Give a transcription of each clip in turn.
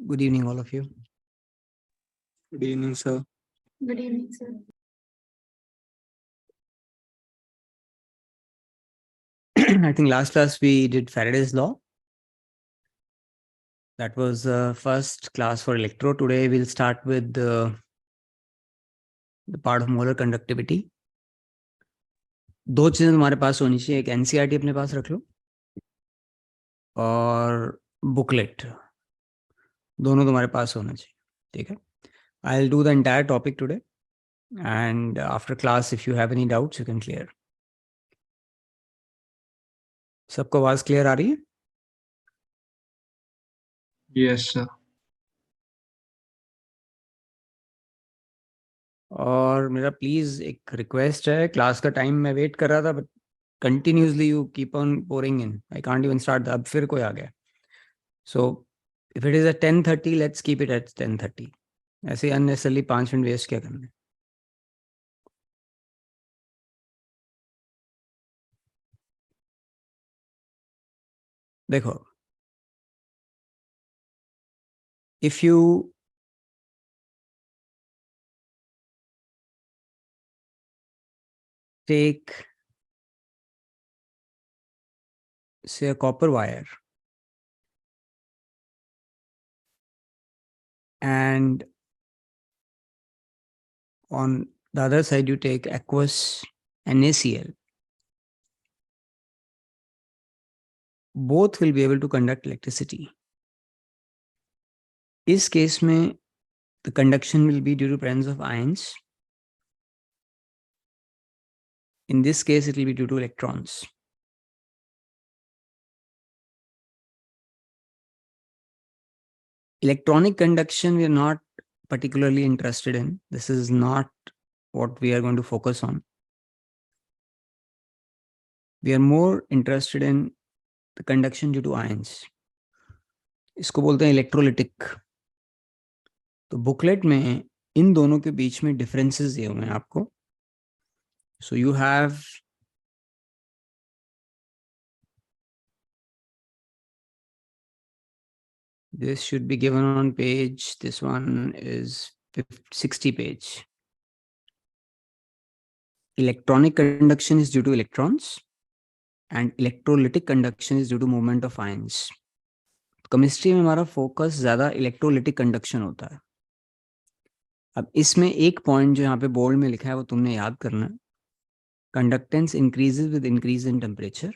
Good evening, all of you. Good evening, sir. Good evening, sir. I think last class we did Faraday's law. That was first class for electro. Today we'll start with the part of molar conductivity. दो चीजें तुम्हारे पास होनी चाहिए, एक NCERT अपने पास रख लो और booklet, दोनों तुम्हारे पास होना चाहिए. ठीक है. I'll do the entire topic today, and after class if you have any doubts you can clear. सबको आवाज क्लियर आ रही है? Yes, sir. और मेरा प्लीज एक रिक्वेस्ट है, क्लास का टाइम मैं वेट कर रहा था but continuously you keep on pouring in. I can't even start. अब फिर कोई आ गया. So if it is at 10:30 let's keep it at 10:30. ऐसे अननेसेसरली 5 मिनट वेस्ट क्या करना है. देखो, if you take say a copper wire and on the other side you take aqueous NaCl, both will be able to conduct electricity. इस case में the conduction will be due to presence of ions. In this case it will be due to electrons. Electronic conduction we are not particularly interested in. This is not what we are going to focus on. We are more interested in the conduction due to ions. इसको बोलते हैं electrolytic. तो booklet में इन दोनों के बीच में differences दिए हुए हैं आपको. So you have this should be given on page, this one is 60 page. Electronic conduction is due to electrons and electrolytic conduction is due to movement of ions. Chemistry में हमारा फोकस ज्यादा electrolytic conduction होता है. अब इसमें एक point जो यहाँ पे बोर्ड में लिखा है वो तुमने याद करना है. Conductance increases with increase in temperature,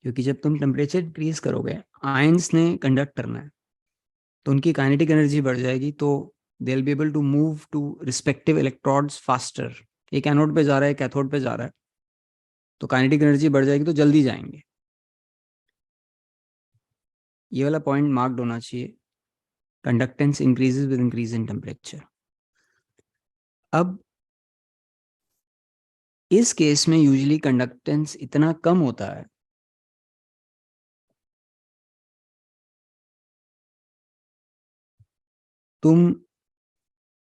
क्योंकि जब तुम टेम्परेचर इंक्रीज करोगे आयंस ने कंडक्ट करना है तो उनकी काइनेटिक एनर्जी बढ़ जाएगी, तो they will be able to move to respective electrodes faster. एक एनोड पे जा रहा है, कैथोड पे जा रहा है, तो काइनेटिक एनर्जी बढ़ जाएगी तो जल्दी जाएंगे. ये वाला पॉइंट मार्क्ड होना चाहिए. Conductance increases with increase in temperature. अब इस केस में यूजुअली कंडक्टेंस इतना कम होता है तुम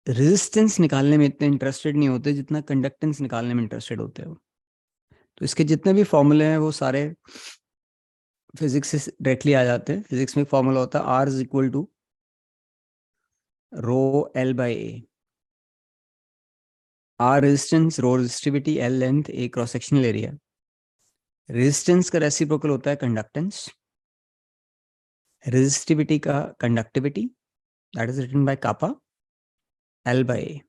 रेजिस्टेंस निकालने में इतने इंटरेस्टेड नहीं होते जितना कंडक्टेंस निकालने में इंटरेस्टेड होते हो. तो इसके जितने भी फॉर्मूले हैं वो सारे फिजिक्स से डायरेक्टली आ जाते हैं. फिजिक्स में फॉर्मूला होता है R is equal to rho L by A. R resistance, rho resistivity, L length, A cross sectional area. Resistance का रेसिप्रोकल होता है कंडक्टेंस, रेजिस्टिविटी का conductivity, that is written by kappa L by A.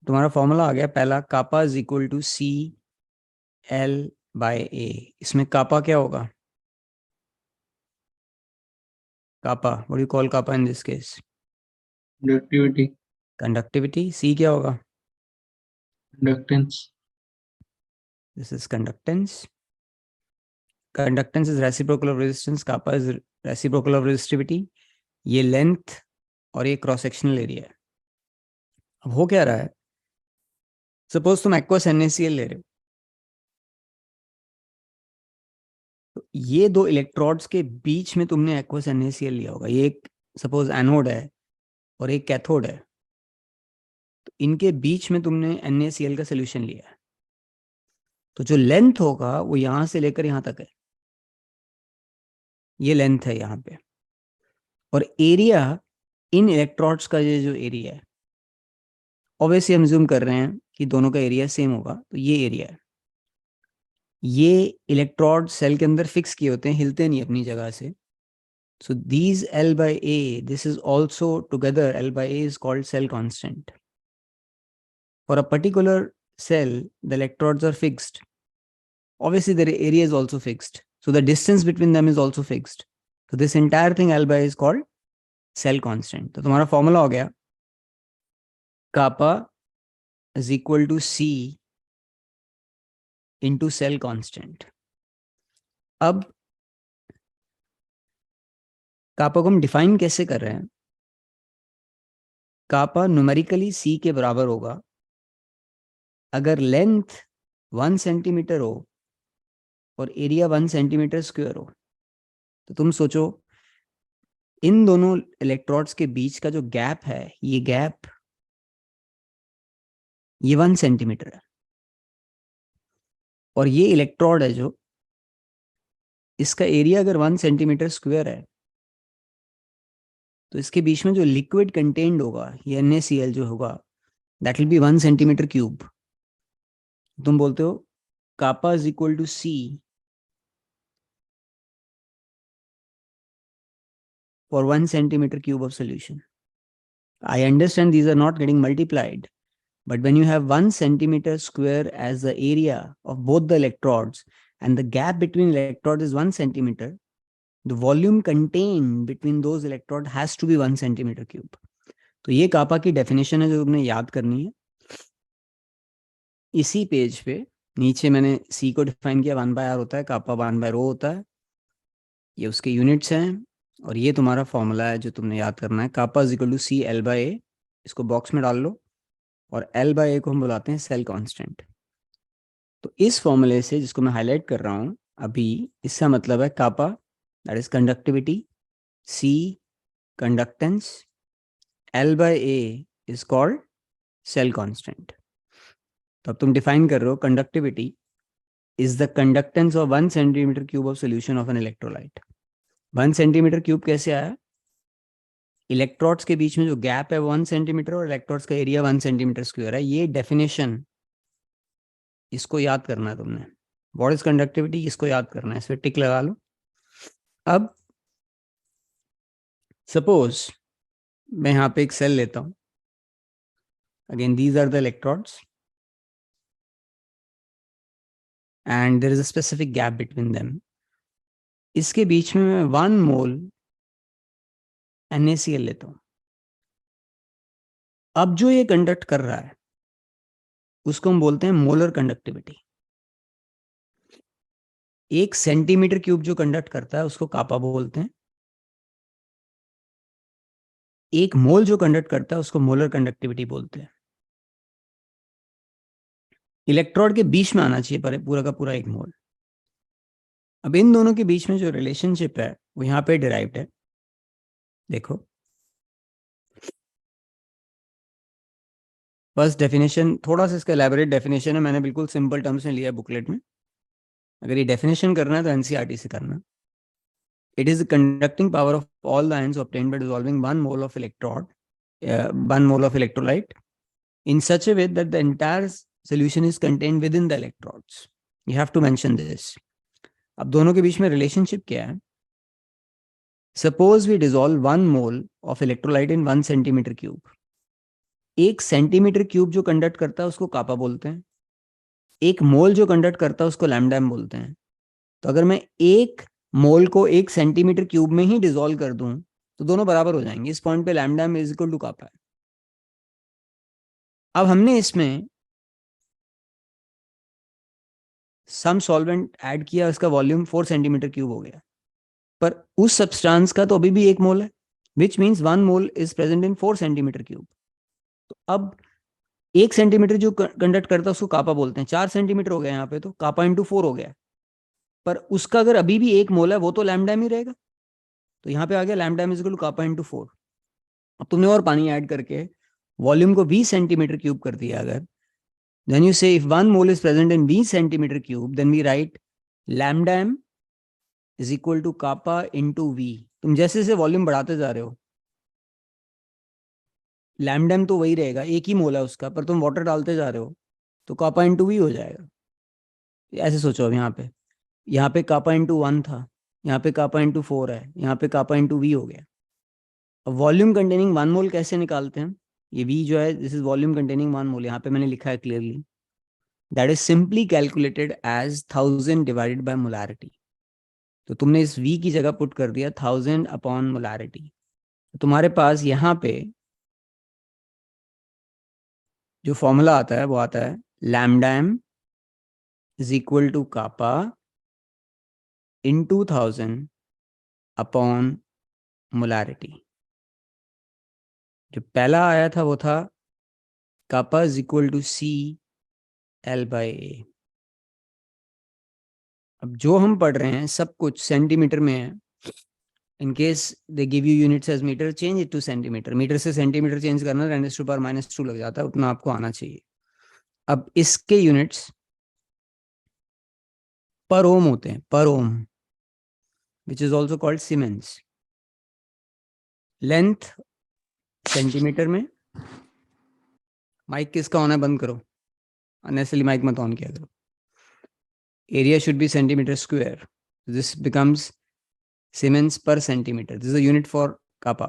तुम्हारा formula आ गया पहला, kappa is equal to C L by A. इसमें kappa क्या होगा? Kappa, what do you call kappa in this case? Conductivity. Conductivity. C क्या होगा? Conductance. This is conductance. Conductance is reciprocal of resistance. Kappa is reciprocal of resistivity. ये length और ये cross sectional area है. अब हो क्या रहा है, सपोज तुम एक्वस NaCl ले रहे हो, तो ये दो इलेक्ट्रोड्स के बीच में तुमने एक्वस NaCl लिया होगा. ये एक सपोज एनोड है और एक कैथोड है, तो इनके बीच में तुमने NaCl का सोल्यूशन लिया है. तो जो लेंथ होगा वो यहां से लेकर यहां तक है. ये लेंथ है यहाँ पे. और एरिया इन इलेक्ट्रोड्स का ये जो एरिया है, ऑब्वियसली हम ज्यूम कर रहे हैं कि दोनों का एरिया सेम होगा, तो ये एरिया है। ये इलेक्ट्रोड सेल के अंदर फिक्स किए होते हैं, हिलते नहीं अपनी जगह से. So these L by A, this is also together, L by A is called cell constant. For a particular cell, the electrodes are fixed. Obviously, their area is also fixed. So the distance between them is also fixed. So this entire thing L by A is called cell constant. तो तुम्हारा formula हो गया kappa is equal to C into cell constant. अब kappa को हम define कैसे कर रहे हैं? kappa numerically C के बराबर होगा अगर लेंथ 1 सेंटीमीटर हो और एरिया 1 सेंटीमीटर स्क्वायर हो. तो तुम सोचो इन दोनों इलेक्ट्रोड्स के बीच का जो गैप है, ये गैप ये 1 सेंटीमीटर है, और ये इलेक्ट्रोड है जो इसका एरिया अगर 1 सेंटीमीटर स्क्वायर है, तो इसके बीच में जो लिक्विड कंटेंट होगा, ये NaCl जो होगा, that will B 1 centimetre cube. तुम बोलते हो kappa is equal to C for 1 centimeter cube of solution. I understand these are not getting multiplied, but when you have 1 centimeter square as the area of both the electrodes and the gap between electrodes is 1 centimeter, the volume contained between those electrodes has to be 1 centimeter cube. तो ये कापा की definition है जो तुमने याद करनी है. इसी पेज पे नीचे मैंने C को डिफाइन किया 1/r होता है, कापा 1/ρ होता है, ये उसके यूनिट्स हैं, और ये तुम्हारा फॉर्मूला है जो तुमने याद करना है. Kappa is equal to C L by A. इसको बॉक्स में डाल लो, और L by A को हम बुलाते हैं सेल कांस्टेंट. तो इस फॉर्मूले से जिसको मैं हाईलाइट कर रहा हूं अभी, इसका मतलब है kappa that is conductivity, C conductance, L by A is called cell constant. तो अब तुम डिफाइन कर रहे हो conductivity is the conductance of 1 centimetre cube of solution of an electrolyte. 1 centimetre cube कैसे आया? इलेक्ट्रोड्स के बीच में जो गैप है 1 सेंटीमीटर और इलेक्ट्रोड्स का एरिया 1 सेंटीमीटर स्क्वायर है. ये डेफिनेशन, इसको याद करना है तुमने. व्हाट इज कंडक्टिविटी, इसको याद करना है, इस पर टिक लगा लो. अब सपोज मैं यहाँ पे एक सेल लेता हूँ. Again these are the electrodes and there is a specific gap between them. इसके बीच में मैं 1 मोल NaCl लेता हूँ. अब जो ये कंडक्ट कर रहा है उसको हम बोलते हैं मोलर कंडक्टिविटी. 1 सेंटीमीटर क्यूब जो कंडक्ट करता है उसको कापा बोलते हैं. 1 मोल जो कंडक्ट करता है उसको मोलर कंडक्टिविटी बोलते हैं. इलेक्ट्रोड के बीच में आना चाहिए पर पूरा का पूरा 1 मोल. अब इन दोनों के बीच में जो रिलेशनशिप है वो यहाँ पे डिराइव्ड है. देखो फर्स्ट डेफिनेशन, थोड़ा सा इसका एलैबोरेट डेफिनेशन है, मैंने बिल्कुल सिंपल टर्म्स में लिया है बुकलेट में. अगर ये डेफिनेशन करना है तो NCERT से करना. It is the conducting power of all the ions obtained by dissolving 1 mole of electrode, 1 mole of electrolyte in such a way that the entire solution is contained within the electrodes. You have to mention this. अब दोनों के बीच में relationship क्या है? Suppose we dissolve 1 mole of electrolyte in 1 centimeter cube. 1 centimetre cube जो conduct करता है उसको कापा बोलते हैं. 1 मोल जो कंडक्ट करता है उसको लैम्डा बोलते हैं. तो अगर मैं 1 मोल को 1 सेंटीमीटर क्यूब में ही डिसॉल्व कर दूं तो दोनों बराबर हो जाएंगे. इस पॉइंट पे लैम्डा इज इक्वल टू कापा है. अब हमने इसमें सम सॉल्वेंट ऐड किया, उसका वॉल्यूम 4 सेंटीमीटर क्यूब हो गया, पर उस सब्सटेंस का तो अभी भी 1 मोल है, which means 1 mole is present in 4 centimetre cube. तो अब 1 सेंटीमीटर जो कंडक्ट करता है उसको कापा बोलते हैं. 4 सेंटीमीटर हो गया यहाँ पे, तो कापा इंटू 4 हो गया. पर उसका अगर अभी भी 1 मोल है वो तो लैम्डा ही रहेगा. तो यहाँ पे आ गया lambda is equal to kappa into 4. अब तुमने और पानी ऐड करके वॉल्यूम को 20 सेंटीमीटर क्यूब कर दिया. अगर then you say if 1 mole is present in 20 centimeter cube, then we write lambda m is equal to kappa into V. तुम जैसे जैसे वॉल्यूम बढ़ाते जा रहे हो, लैम्डा तो वही रहेगा, एक ही मोल है उसका, पर तुम वाटर डालते जा रहे हो तो कापा इंटू वी हो जाएगा। ऐसे सोचो अब यहाँ पे कापा इंटू 1 था, यहाँ पे कापा इंटू 4 है, यहाँ पे कापा इंटू वी हो गया। अब वॉल्यूम कंटेनिंग 1 मोल कैसे निकालते हैं? ये वी जो है, this is volume containing 1 mole, यहाँ पे मैंने लिखा है clearly, that is simply calculated as 1000 divided by molarity. तो तुमने इस v की जगह पुट कर दिया 1000 अपॉन मोलारिटी। तो तुम्हारे पास यहाँ पे जो फॉर्मूला आता है वो आता है lambda m is equal to kappa into 1000 upon molarity. जो पहला आया था वो था kappa is equal to C L by A. अब जो हम पढ़ रहे हैं सब कुछ सेंटीमीटर में है। In case they give you units as metre, change it to centimetre. Metre से सेंटीमीटर चेंज करना 10⁻⁻² लग जाता है, उतना आपको आना चाहिए। अब इसके यूनिट्स पर ओम होते हैं, per ohm, which is also called siemens. Length centimetre में। माइक किसका ऑन है? बंद करो, अननेसेसरी माइक मत ऑन किया करो। Area should be centimetre square, this becomes siemens per centimetre, this is a unit for kappa.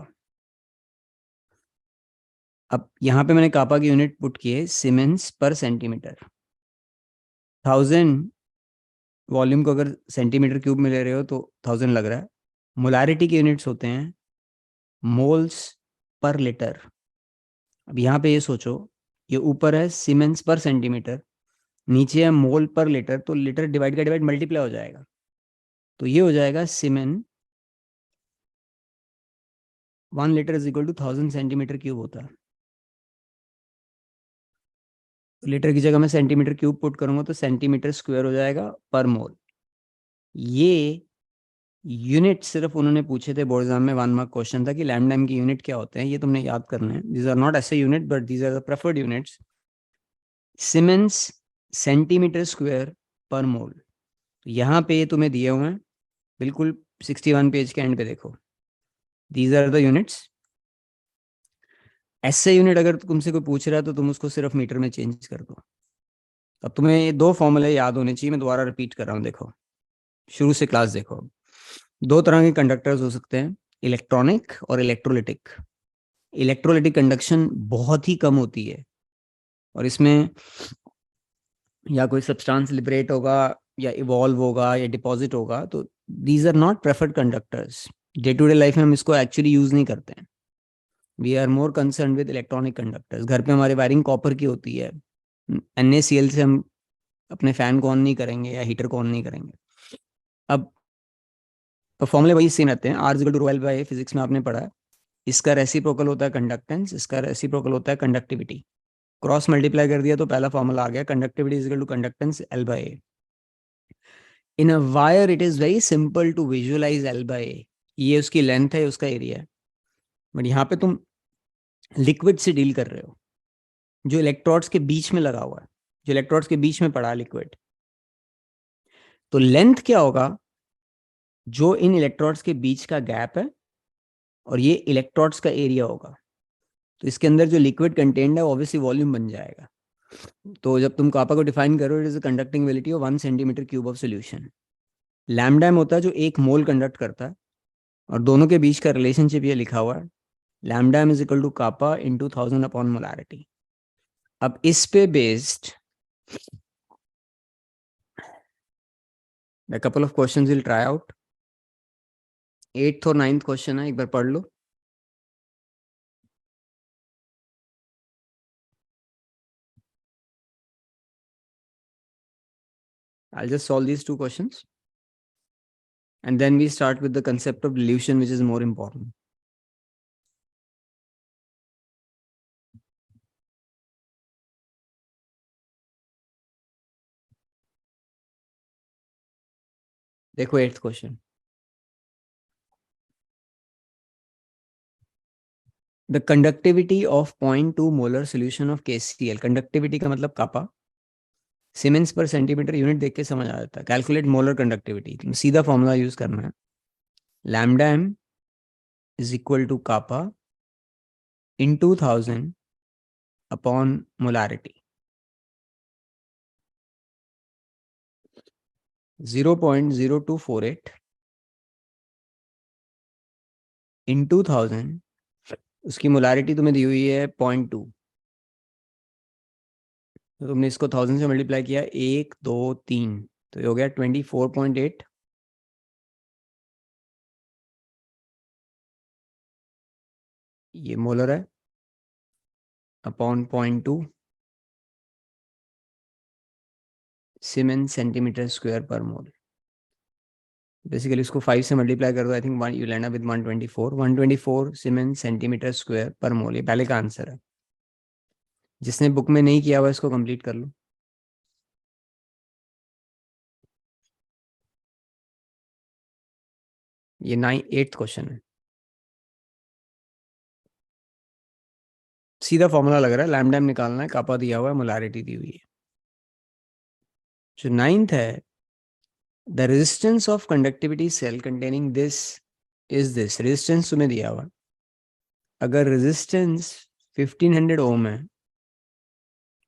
अब यहाँ पे मैंने कापा की यूनिट पुट की है सीमेंस पर सेंटीमीटर। 1000 वॉल्यूम को अगर सेंटीमीटर क्यूब में ले रहे हो तो 1000 लग रहा है। मोलारिटी के यूनिट्स होते हैं मोल्स पर लीटर। अब यहाँ पे ये सोचो, ये ऊपर है सीमेंस पर सेंटीमीटर, नीचे है मोल पर लीटर, तो लीटर डिवाइड का डिवाइड मल्टीप्लाई हो जाएगा, तो ये हो जाएगा siemens 1 litre is equal to 1000 centimetre cube होता है। लीटर की जगह मैं सेंटीमीटर क्यूब पुट करूंगा तो सेंटीमीटर स्क्वायर हो जाएगा पर मोल। ये यूनिट सिर्फ उन्होंने पूछे थे बोर्ड एग्जाम में, 1 मार्क क्वेश्चन था कि लैम्डा m की यूनिट क्या होते हैं, ये तुमने याद करना है। These are not SI unit but these are the preferred units. Siemens centimetre square पर मोल। यहाँ पे तुम्हें दिए हुए हैं बिल्कुल 61 पेज के एंड पे देखो, दीज आर द यूनिट्स। ऐसे यूनिट अगर तुमसे कोई पूछ रहा है तो तुम उसको सिर्फ मीटर में चेंज कर दो। अब तुम्हें ये 2 फॉर्मूले याद होने चाहिए, मैं दोबारा रिपीट कर रहा हूँ। देखो, शुरू से क्लास देखो। 2 तरह के कंडक्टर्स हो सकते हैं, इलेक्ट्रॉनिक और इलेक्ट्रोलिटिक। इलेक्ट्रोलिटिक कंडक्शन बहुत ही कम होती है और इसमें या कोई सब्सटेंस लिबरेट होगा या इवॉल्व होगा या डिपॉजिट होगा, तो these are not preferred conductors. Day to day life में हम इसको एक्चुअली यूज नहीं करते हैं। We are more concern with electronic conductors. घर पे हमारी वायरिंग कॉपर की होती है, NaCl से हम अपने फैन को ऑन नहीं करेंगे या हीटर को ऑन नहीं करेंगे। अब फॉर्मूले वही सेम रहते हैं, R equal to ρl by A, physics में आपने पढ़ा है। इसका रेसिप्रोकल होता है कंडक्टेंस, इसका रेसिप्रोकल होता है कंडक्टिविटी। क्रॉस मल्टीप्लाई कर दिया तो पहला फॉर्मूला आ गया, conductivity is equal to conductance L by A। In a wire it is very simple to visualise L by A। ये उसकी लेंथ है, उसका एरिया है। बट यहाँ पे तुम लिक्विड से डील कर रहे हो जो इलेक्ट्रोड्स के बीच में लगा हुआ है, जो इलेक्ट्रोड्स के बीच में पड़ा है लिक्विड। तो लेंथ क्या होगा? जो इन इलेक्ट्रोड्स के बीच का गैप है और ये इलेक्ट्रोड्स का एरिया होगा। तो इसके अंदर जो लिक्विड कंटेंट है ऑब्वियसली वॉल्यूम बन जाएगा। तो जब तुम कापा को डिफाइन करो, it is conducting of 1 centimetre cube of solution. Lambda होता है जो 1 मोल कंडक्ट करता है, और दोनों के बीच का रिलेशनशिप ये लिखा हुआ है, lambda is equal to kappa into 1000 upon molarity. अब इस पे based a couple of questions will try out। 8th और 9th क्वेश्चन है, एक बार पढ़ लो। I'll just solve these 2 questions and then we start with the concept of dilution, which is more important। देखो 8th question, the conductivity of 0.2 molar solution of KCl। Conductivity का मतलब कापा, siemens per centimetre, unit देख के समझ आ जाता है। Calculate molar conductivity, सीधा formula use करना है। Lambda m is equal to kappa in 2000 upon molarity. 0.0248 in 2000, उसकी मोलारिटी तुम्हें दी हुई है 0.2, तो तुमने इसको 1000 से मल्टीप्लाई किया 1 2 3, तो ये हो गया 24.8। ये मोलर है अपॉन 0.2 सीमेंस सेंटीमीटर स्क्वायर पर मोल। बेसिकली इसको 5 से मल्टीप्लाई कर दो, I think you land up with 124 siemens centimetre square पर मोल। ये पहले का आंसर है। जिसने बुक में नहीं किया हुआ इसको कंप्लीट कर लो। ये 8th क्वेश्चन है। सीधा फॉर्मूला लग रहा है, लैम्डा निकालना है, कापा दिया हुआ है, मोलारिटी दी हुई है। जो 9th है, the resistance of conductivity cell containing this is this. Resistance तुम्हें दिया हुआ, अगर रेजिस्टेंस 1500 ओम है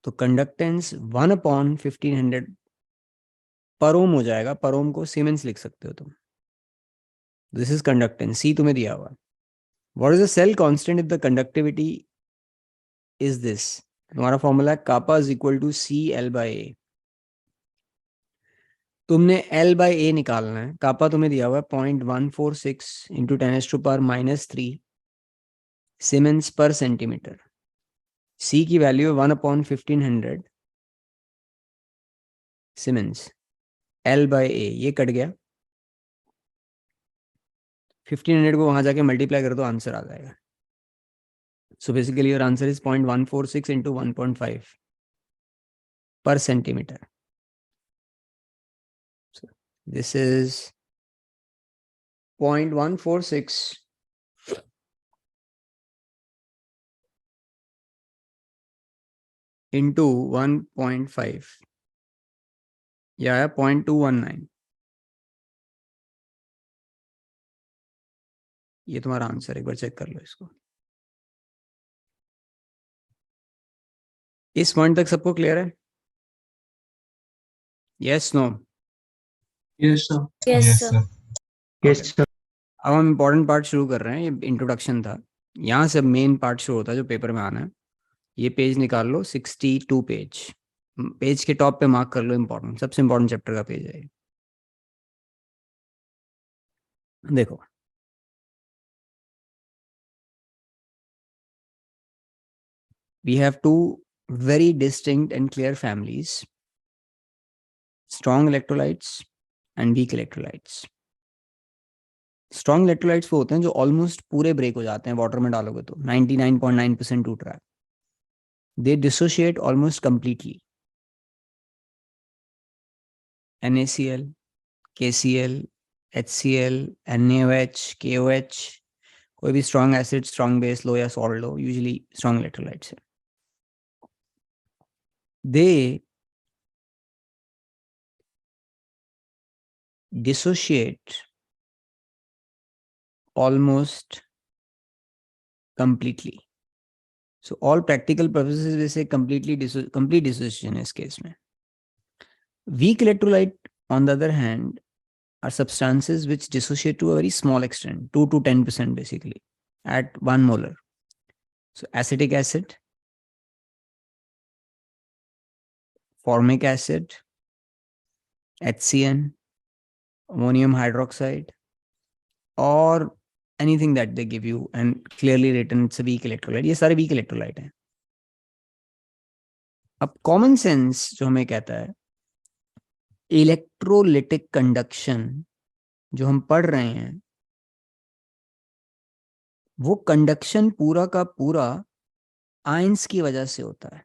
तो कंडक्टेंस 1/1500 पर ओम हो जाएगा। पर ओम को सीमेंस लिख सकते हो तुम। दिस इज कंडक्टेंस, सी तुम्हें दिया हुआ। What is the cell constant if the conductivity is this? तुम्हारा फॉर्मूला है kappa is equal to C L by A. तुमने एल बाई ए निकालना है। कापा तुम्हें दिया हुआ है 0.146 इंटू 10⁻³ सीमेंस पर सेंटीमीटर। सी की वैल्यू है 1/1500 सीमेंस। एल बाई ए ये कट गया, 1500 को वहां जाके मल्टीप्लाई कर दो, आंसर आ जाएगा। So basically your answer is 0.146 into 1.5 पर सेंटीमीटर। दिस इज 0.146 इंटू 1.5, या 0.219। ये तुम्हारा आंसर, एक बार चेक कर लो इसको। इस पॉइंट तक सबको क्लियर है? Yes no? Yes, sir. Yes, sir. Yes, sir. अब हम इम्पोर्टेंट पार्ट शुरू कर रहे हैं। ये इंट्रोडक्शन था, यहाँ से मेन पार्ट शुरू होता है जो पेपर में आना है। ये पेज निकाल लो, 62 पेज। पेज के टॉप पे मार्क कर लो इम्पोर्टेंट, सबसे इम्पोर्टेंट चैप्टर का पेज है। देखो, we have two very distinct and clear families: strong electrolytes and weak electrolytes. Strong electrolytes वो होते हैं जो ऑलमोस्ट पूरे ब्रेक हो जाते हैं, वाटर में डालोगे तो 99.9% टूट रहा है। They dissociate almost completely. NaCl, KCl, HCl, NaOH, KOH, कोई भी स्ट्रॉन्ग एसिड, स्ट्रॉन्ग बेस लो या सॉल्ट लो, यूजुअली स्ट्रॉन्ग इलेक्ट्रोलाइट्स है। They dissociate almost completely. So all practical purposes we say complete dissociation is case mein. Weak electrolyte on the other hand are substances which dissociate to a very small extent, 2 to 10% basically at 1 molar. So acetic acid, formic acid, HCN, ammonium hydroxide, or anything that they give you and clearly written it's a weak electrolyte. ये सारे weak electrolyte हैं। अब common sense जो हमें कहता है electrolytic conduction जो हम पढ़ रहे हैं, वो कंडक्शन पूरा का पूरा आयंस की वजह से होता है।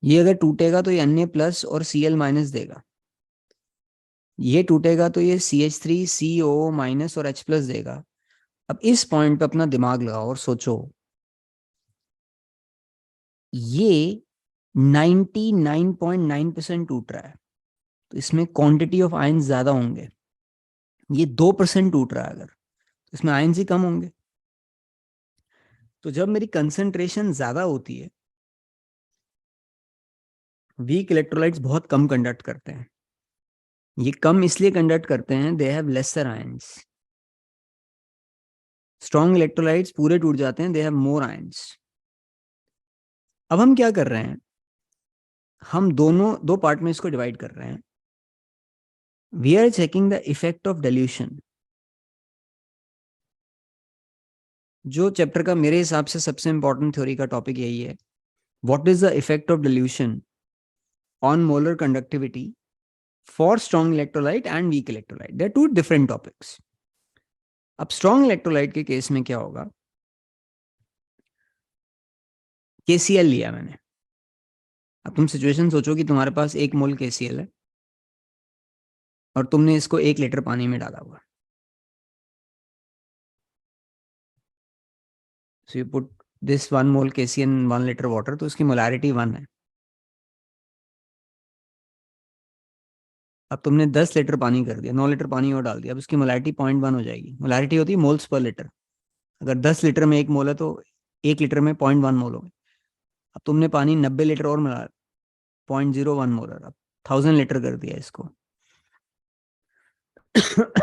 ये अगर टूटेगा तो ये Na+ और Cl- देगा। ये टूटेगा तो ये CH3 CO- और H+ देगा। अब इस पॉइंट पे अपना दिमाग लगाओ और सोचो, ये 99.9% टूट रहा है तो इसमें क्वांटिटी ऑफ आयंस ज्यादा होंगे। ये 2% टूट रहा है अगर, इसमें आयंस ही कम होंगे। तो जब मेरी कंसंट्रेशन ज्यादा होती है, वीक इलेक्ट्रोलाइट्स बहुत कम कंडक्ट करते हैं। ये कम इसलिए कंडक्ट करते हैं, they have laser ions. Strong electrolytes पूरे टूट जाते हैं, दे हैव मोर आयंस। अब हम क्या कर रहे हैं, हम दोनों दो पार्ट में इसको डिवाइड कर रहे हैं। We are checking the effect of dilution. जो चैप्टर का मेरे हिसाब से सबसे इंपॉर्टेंट थ्योरी का टॉपिक यही है, what is the effect of dilution on molar conductivity for strong electrolyte and weak electrolyte. They are two different topics. अब स्ट्रॉन्ग इलेक्ट्रोलाइट के केस में क्या होगा, केसीएल लिया मैंने। अब तुम सिचुएशन सोचो कि तुम्हारे पास 1 मोल केसीएल है और तुमने इसको 1 लीटर पानी में डाला हुआ। So you put this 1 mole KCL in 1 litre water, तो उसकी मोलैरिटी 1 है। अब तुमने 10 लीटर पानी कर दिया, 9 लीटर पानी और डाल दिया, अब उसकी मोलैरिटी 0.1 हो जाएगी। मोलैरिटी होती है मोल्स पर लीटर। अगर 10 लीटर में 1 मोल है तो 1 लीटर में 0.1 मोल होगा। अब तुमने पानी 90 लीटर और मिला, 0.01 मोलर। अब 1000 लीटर कर दिया इसको।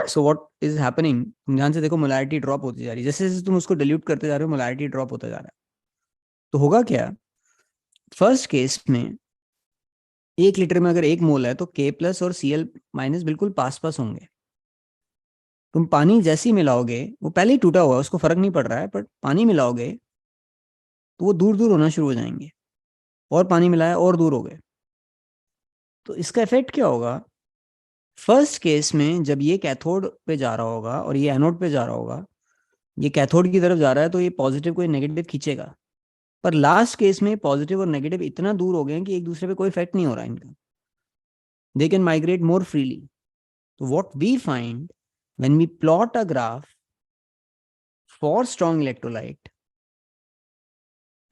सो व्हाट इज हैपनिंग, तुम ध्यान से देखो, मोलैरिटी ड्रॉप होती जा रही है। जैसे जैसे तुम उसको डिल्यूट करते जा रहे हो, मोलैरिटी ड्रॉप होता जा रहा है। तो होगा क्या, फर्स्ट केस में 1 लीटर में अगर 1 मोल है तो K+ और Cl- बिल्कुल पास पास होंगे। तुम पानी जैसे ही मिलाओगे, वो पहले ही टूटा हुआ है, उसको फर्क नहीं पड़ रहा है, पर पानी मिलाओगे तो वो दूर दूर होना शुरू हो जाएंगे। और पानी मिलाया और दूर हो गए। तो इसका इफेक्ट क्या होगा, फर्स्ट केस में जब ये कैथोड पे जा रहा होगा और ये एनोड पे जा रहा होगा, ये कैथोड की तरफ जा रहा है तो ये पॉजिटिव को नेगेटिव खींचेगा। पर लास्ट केस में पॉजिटिव और नेगेटिव इतना दूर हो गए हैं कि एक दूसरे पे कोई इफेक्ट नहीं हो रहा इनका। They can migrate more freely. तो what we find when we plot a graph for strong electrolyte,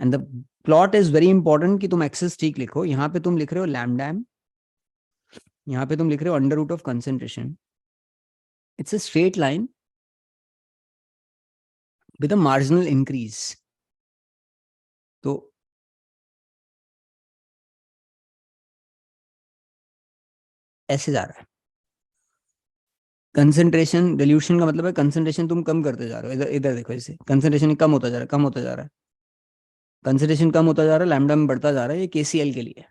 and the plot is very important कि तुम एक्सेस ठीक लिखो। यहाँ पे तुम लिख रहे हो लैम्डा एम, यहाँ पे तुम लिख रहे हो under root of concentration. It's a straight line with a marginal increase. तो ऐसे जा रहा है। कंसंट्रेशन डिल्यूशन का मतलब है कंसंट्रेशन तुम कम करते जा रहे हो। इधर इधर देखो, ऐसे कंसंट्रेशन कम होता जा रहा है, कम होता जा रहा है। कंसंट्रेशन कम होता जा रहा है, लैम्डा में बढ़ता जा रहा है। ये केसीएल के लिए।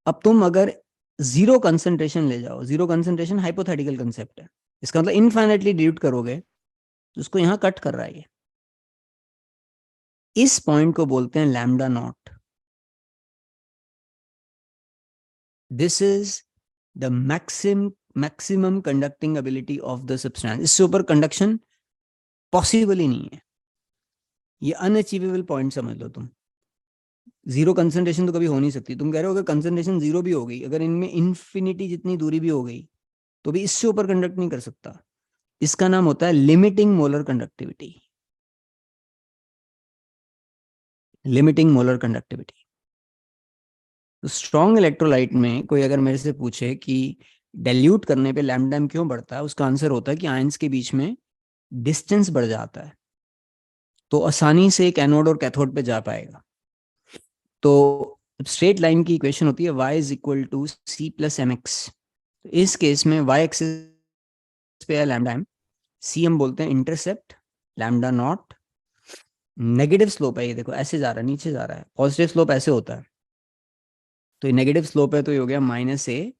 अब तुम अगर जीरो कंसंट्रेशन ले जाओ, जीरो कंसंट्रेशन हाइपोथेटिकल कंसेप्ट है, इसका मतलब इनफाइनाइटली डिल्यूट करोगे तो उसको यहां कट कर रहा है ये। इस पॉइंट को बोलते हैं lambda naught. This is the maximum conducting ability of the substance. इससे ऊपर कंडक्शन पॉसिबल ही नहीं है। ये अनअचीवेबल पॉइंट समझ लो तुम। जीरो कंसंट्रेशन तो कभी हो नहीं सकती। तुम कह रहे हो अगर कंसंट्रेशन जीरो भी हो गई, अगर इनमें इन्फिनिटी जितनी दूरी भी हो गई, तो भी इससे ऊपर कंडक्ट नहीं कर सकता। इसका नाम होता है limiting molar conductivity. Limiting molar conductivity. तो स्ट्रॉन्ग इलेक्ट्रोलाइट में कोई अगर मेरे से पूछे कि डाइल्यूट करने पे लैम्डा एम क्यों बढ़ता है, उसका आंसर होता है कि आयंस के बीच में डिस्टेंस बढ़ जाता है, तो आसानी से एक एनोड और कैथोड पे जा पाएगा। तो स्ट्रेट लाइन की इक्वेशन होती है y is equal to c plus m x. इस केस में y एक्सिस पे है लैम्डा एम, सी हम बोलते हैं intercept, lambda nought. Negative slope है, ये देखो ऐसे जा रहा है, नीचे जा रहा है। पॉजिटिव स्लोप ऐसे होता है, तो ये नेगेटिव स्लोप है, तो ये हो गया -a।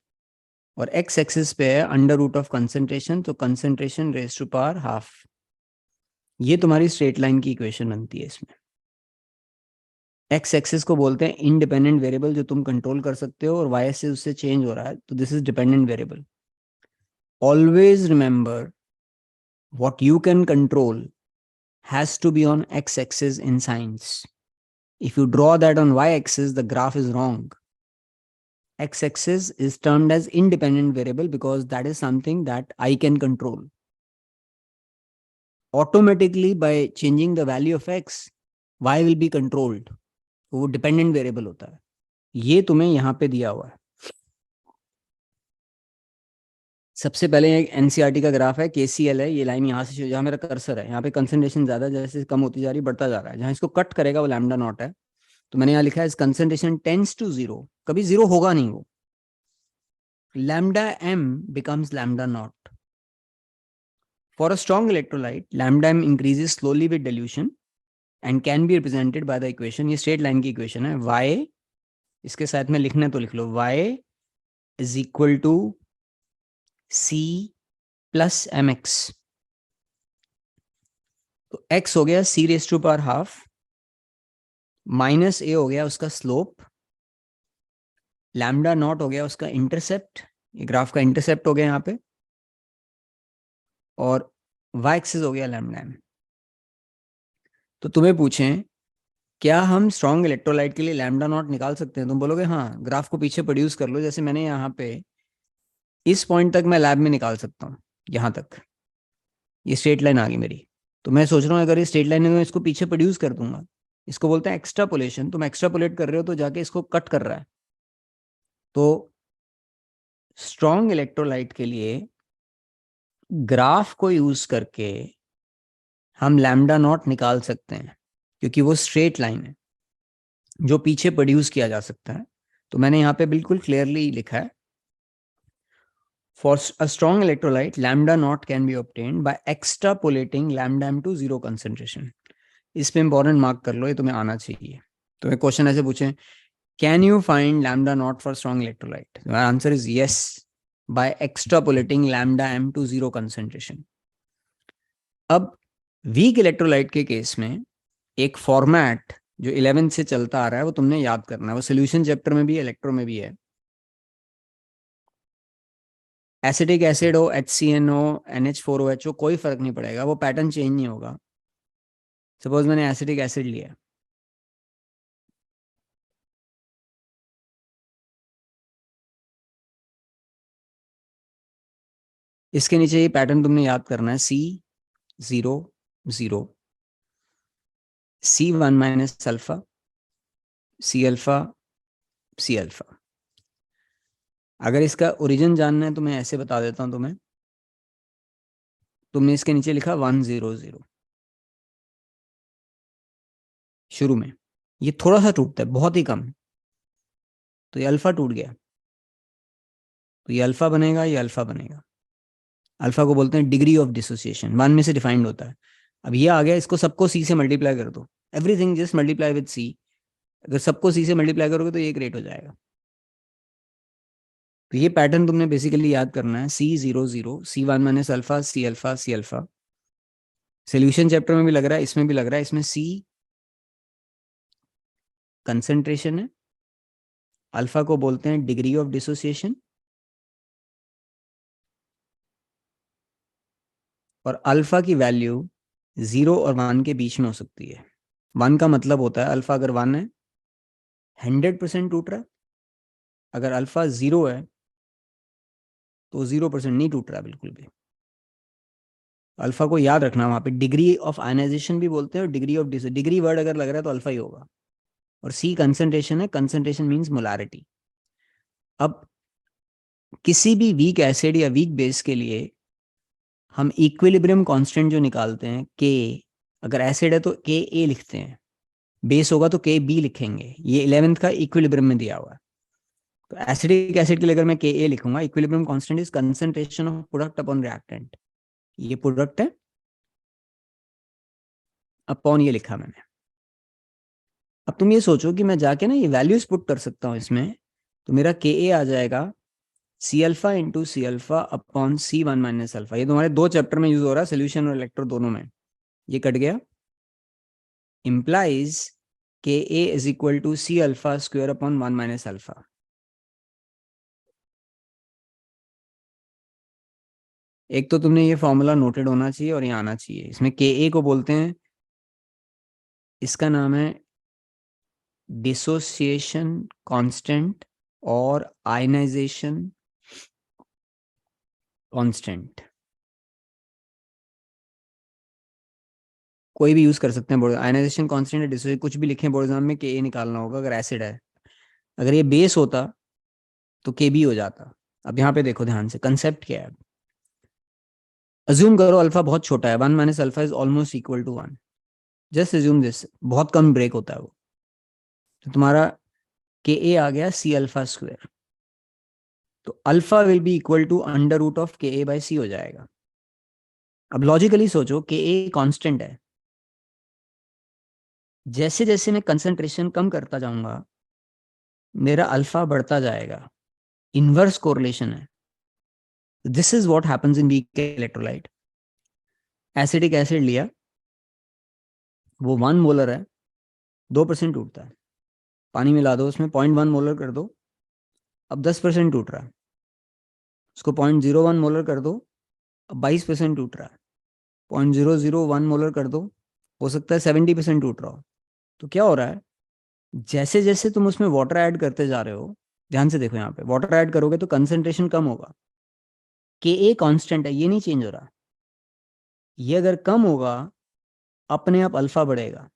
और एक्स एक्सिस पे है अंडर रूट ऑफ कंसंट्रेशन, तो concentration raise to power half. ये तुम्हारी स्ट्रेट लाइन की इक्वेशन बनती है। इसमें एक्स एक्सिस को बोलते हैं इंडिपेंडेंट वेरिएबल, जो तुम कंट्रोल कर सकते हो, और वाई एक्सिस उससे चेंज हो रहा है, तो this is dependent variable. Always remember, what you can control has to be on x-axis in science. If you draw that on y-axis, the graph is wrong. X-axis is termed as independent variable because that is something that I can control. Automatically, by changing the value of x, y will be controlled. वो dependent variable होता है। ये तुम्हें यहाँ पे दिया हुआ है। सबसे पहले एक एनसीईआरटी का ग्राफ है, केसीएल है, ये लाइन यहाँ से जहाँ मेरा कर्सर है यहाँ पे कंसंट्रेशन ज्यादा जैसे कम होती जा रही बढ़ता जा रहा है, जहाँ इसको कट करेगा वो लैम्डा नॉट है। तो मैंने यहाँ लिखा है कंसंट्रेशन टेंड्स टू जीरो, कभी जीरो होगा नहीं वो, lambda m becomes lambda naught. For a strong electrolyte, lambda m increases slowly with dilution and can be represented by the equation, ये straight line की equation है, y इसके साथ में लिखना है तो लिख लो, y is equal to c plus mx। तो x हो गया c raised to power half minus a हो गया उसका स्लोप, लैम्डा नॉट हो गया उसका इंटरसेप्ट, ये ग्राफ का इंटरसेप्ट हो गया यहाँ पे, और y एक्सिस हो गया लैम्डा m। तो तुम्हें पूछें क्या हम स्ट्रॉन्ग इलेक्ट्रोलाइट के लिए लैम्डा नॉट निकाल सकते हैं, तुम बोलोगे हाँ, ग्राफ को पीछे प्रोड्यूस कर लो, जैसे मैंने यहाँ पे इस पॉइंट तक मैं लैब में निकाल सकता हूँ, यहाँ तक ये स्ट्रेट लाइन आ गई मेरी। तो मैं सोच रहा हूँ अगर ये स्ट्रेट लाइन है तो इसको पीछे प्रोड्यूस कर दूंगा, इसको बोलते हैं एक्स्ट्रापोलेशन। तुम एक्स्ट्रापोलेट कर रहे हो तो जाके इसको कट कर रहा है। तो स्ट्रॉन्ग इलेक्ट्रोलाइट के लिए ग्राफ को यूज करके हम लैम्डा नॉट निकाल सकते हैं, क्योंकि वो स्ट्रेट लाइन है जो पीछे प्रोड्यूस किया जा सकता है। तो मैंने यहाँ पे बिल्कुल क्लियरली लिखा है, for a strong electrolyte lambda nought can be obtained by extrapolating lambda m to zero concentration. इस पे इंपॉर्टेंट मार्क कर लो, ये तुम्हें आना चाहिए। तो मैं क्वेश्चन ऐसे पूछे, can you find lambda nought for strong electrolyte, answer is yes by extrapolating lambda m to zero concentration. अब वीक इलेक्ट्रोलाइट के केस में एक फॉर्मेट जो 11 से चलता आ रहा है वो तुमने याद करना है, वो सोल्यूशन चैप्टर में भी है, इलेक्ट्रो में भी है। एसिटिक एसिड हो, HCN हो, NH4OH हो, कोई फर्क नहीं पड़ेगा, वो पैटर्न चेंज नहीं होगा। सपोज मैंने एसिटिक एसिड लिया, इसके नीचे ये पैटर्न तुमने याद करना है, C0 0, C1 minus alpha, C alpha, C alpha. अगर इसका ओरिजिन जानना है तो मैं ऐसे बता देता हूं तुम्हें, तुमने इसके नीचे लिखा 1 0 0 शुरू में, ये थोड़ा सा टूटता है, बहुत ही कम, तो ये अल्फा टूट गया, तो ये अल्फा बनेगा, ये अल्फा बनेगा। अल्फा को बोलते हैं डिग्री ऑफ डिसोसिएशन, 1 में से डिफाइंड होता है। अब ये आ गया, इसको सबको C से मल्टीप्लाई कर दो, everything just multiply with C। अगर सबको C से मल्टीप्लाई करोगे तो ये ग्रेट हो जाएगा। तो ये पैटर्न तुमने बेसिकली याद करना है, C0 0, C1 minus alpha, C alpha, C alpha. Solution chapter में भी लग रहा है, इसमें भी लग रहा है। इसमें C कंसंट्रेशन है, अल्फा को बोलते हैं डिग्री ऑफ डिसोसिएशन, और अल्फा की वैल्यू 0 और 1 के बीच में हो सकती है। 1 का मतलब होता है अल्फा अगर 1 है 100% टूट रहा है, अगर अल्फा 0 है तो 0% नहीं टूट रहा बिल्कुल भी। अल्फा को याद रखना, वहां पे डिग्री ऑफ आयनाइजेशन भी बोलते हैं, और डिग्री ऑफ डिग्री वर्ड अगर लग रहा है तो अल्फा ही होगा। और C कंसंट्रेशन है, कंसंट्रेशन मींस मोलारिटी। अब किसी भी वीक एसिड या वीक बेस के लिए हम इक्विलिब्रियम कांस्टेंट जो निकालते हैं K, अगर एसिड है तो Ka लिखते हैं, बेस होगा तो Kb लिखेंगे। ये 11th का इक्विलिब्रियम में दिया हुआ है। तो एसिडिक एसिड के लिए अगर मैं Ka लिखूंगा, equilibrium constant is concentration of product upon reactant, ये प्रोडक्ट है अपॉन ये लिखा मैंने। अब तुम ये सोचो कि मैं जाके ना ये वैल्यूज पुट कर सकता हूँ इसमें, तो मेरा Ka आ जाएगा C alpha into C alpha upon C1 minus alpha. ये तुम्हारे 2 चैप्टर में यूज हो रहा है, सोल्यूशन और इलेक्ट्रो दोनों में। ये कट गया, implies Ka is equal to C alpha square upon 1 minus alpha. एक तो तुमने ये फॉर्मूला नोटेड होना चाहिए और ये आना चाहिए। इसमें Ka को बोलते हैं, इसका नाम है डिसोसिएशन कांस्टेंट और आयनाइजेशन कांस्टेंट, कोई भी यूज कर सकते हैं। आयनाइजेशन कांस्टेंट या डिसोसिएशन कुछ भी लिखें, बोर्ड एग्जाम में Ka निकालना होगा अगर एसिड है। अगर ये बेस होता तो Kb हो जाता। अब यहाँ पे देखो ध्यान से, कंसेप्ट क्या है। अज्यूम करो अल्फा बहुत छोटा है, 1 minus alpha is almost equal to 1, just assume this, बहुत कम ब्रेक होता है वो, तो तुम्हारा के ए आ गया सी अल्फा स्क्वायर, तो alpha will be equal to under root of K a bye सी हो जाएगा। अब लॉजिकली सोचो, के ए कांस्टेंट है, जैसे जैसे मैं कंसंट्रेशन कम करता जाऊंगा मेरा अल्फा बढ़ता जाएगा, इनवर्स कोरिलेशन है। This is what happens in weak electrolyte. Acidic acid लिया, वो 1 मोलर है, 2% टूटता है, पानी मिला दो उसमें 0.1 मोलर कर दो, अब 10% टूट रहा है, उसको 0.01 मोलर कर दो, अब 22% टूट रहा है, 0.001 मोलर कर दो, हो सकता है 70% टूट रहा हो। तो क्या हो रहा है, जैसे जैसे तुम उसमें वाटर ऐड करते जा रहे हो, ध्यान से देखो यहाँ पे, वाटर ऐड करोगे तो कंसंट्रेशन कम होगा, के ए कांस्टेंट है, ये नहीं चेंज हो रहा, ये अगर कम होगा अपने आप अल्फा बढ़ेगा।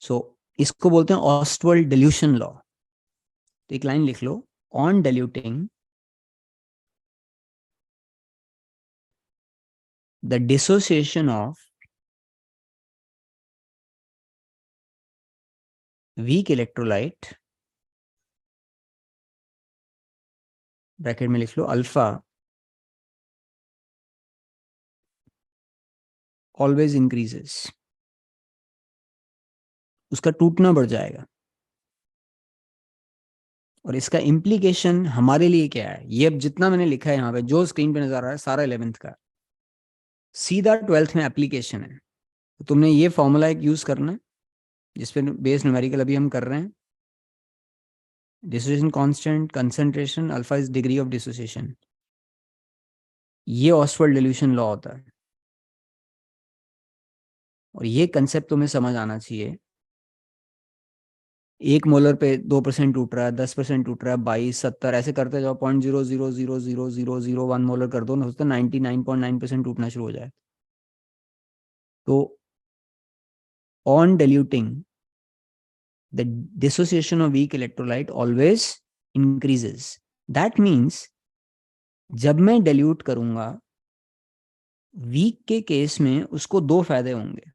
सो इसको बोलते हैं ऑस्टवर्ल्ड डिल्यूशन लॉ। तो एक लाइन लिख लो, on diluting the dissociation of weak electrolyte, bracket में लिख लो अल्फा, ऑलवेज इंक्रीजेस, उसका टूटना बढ़ जाएगा। और इसका इम्प्लीकेशन हमारे लिए क्या है, ये अब जितना मैंने लिखा है यहाँ पे, जो स्क्रीन पे नजर आ रहा है, सारा 11th का, सीधा 12th में एप्लीकेशन है। तो तुमने ये फॉर्मूला एक यूज करना है, जिसपे बेस न्यूमेरिकल अभी हम कर रहे हैं, dissociation constant, concentration, alpha is degree of dissociation, ये ऑस्टवर्ल्ड डिल्यूशन लॉ होता है। और ये कंसेप्ट तुम्हें समझ आना चाहिए। 1 मोलर पे 2% टूट रहा है, 10% टूट रहा है, 22, 70 ऐसे करते जाओ, 0.0000001 मोलर कर दो ना, उसका 99.9% टूटना शुरू हो जाए। तो on डिल्यूटिंग the dissociation of weak electrolyte always increases. That means जब मैं dilute करूंगा वीक के केस में, उसको 2 फायदे होंगे।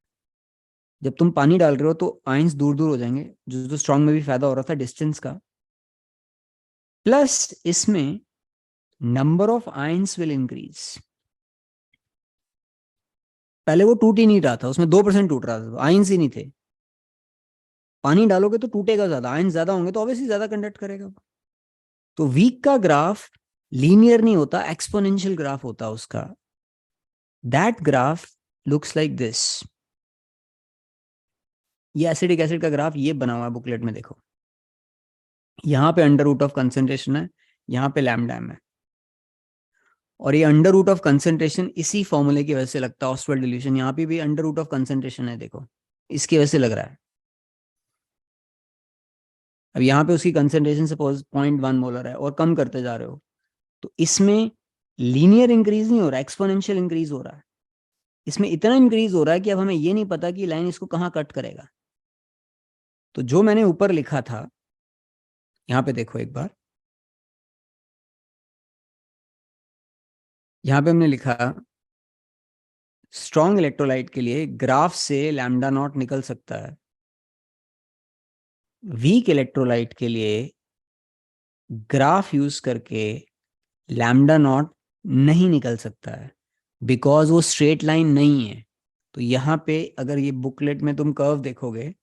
जब तुम पानी डाल रहे हो तो आयंस दूर दूर हो जाएंगे, जो स्ट्रॉन्ग में भी फायदा हो रहा था डिस्टेंस का, प्लस इसमें number of ions will increase. पहले वो टूट ही नहीं रहा था, उसमें 2% टूट रहा था, तो आयंस ही नहीं थे। पानी डालोगे तो टूटेगा ज्यादा, आयंस ज्यादा होंगे तो ऑब्वियसली ज्यादा कंडक्ट करेगा। तो वीक का ग्राफ लीनियर नहीं होता, एक्सपोनेंशियल ग्राफ होता उसका। That graph looks like this. ये एसिडिक एसिड का ग्राफ ये बना हुआ है बुकलेट में, देखो यहाँ पे अंडर रूट ऑफ कंसेंट्रेशन है, यहाँ पे लैम्डा एम है, और ये अंडर रूट ऑफ कंसेंट्रेशन इसी फॉर्मूले की वजह से लगता है ऑस्टवर्ल्ड डिल्यूशन। यहाँ पे भी अंडर रूट ऑफ कंसेंट्रेशन है, देखो इसकी वजह से लग रहा है। अब यहाँ पे उसकी कंसेंट्रेशन सपोज 0.1 मोलर है और कम करते जा रहे हो, तो इसमें लीनियर इंक्रीज नहीं हो रहा, एक्सपोनेंशियल इंक्रीज हो रहा है। इसमें इतना इंक्रीज हो रहा है कि अब हमें ये नहीं पता कि लाइन इसको कहाँ कट करेगा। तो जो मैंने ऊपर लिखा था, यहाँ पे देखो एक बार, यहाँ पे हमने लिखा स्ट्रॉन्ग इलेक्ट्रोलाइट के लिए ग्राफ से लैम्डा नॉट निकल सकता है, वीक इलेक्ट्रोलाइट के लिए ग्राफ यूज करके लैम्डा नॉट नहीं निकल सकता है, बिकॉज वो स्ट्रेट लाइन नहीं है। तो यहाँ पे अगर ये बुकलेट में तुम कर्व देखोगे,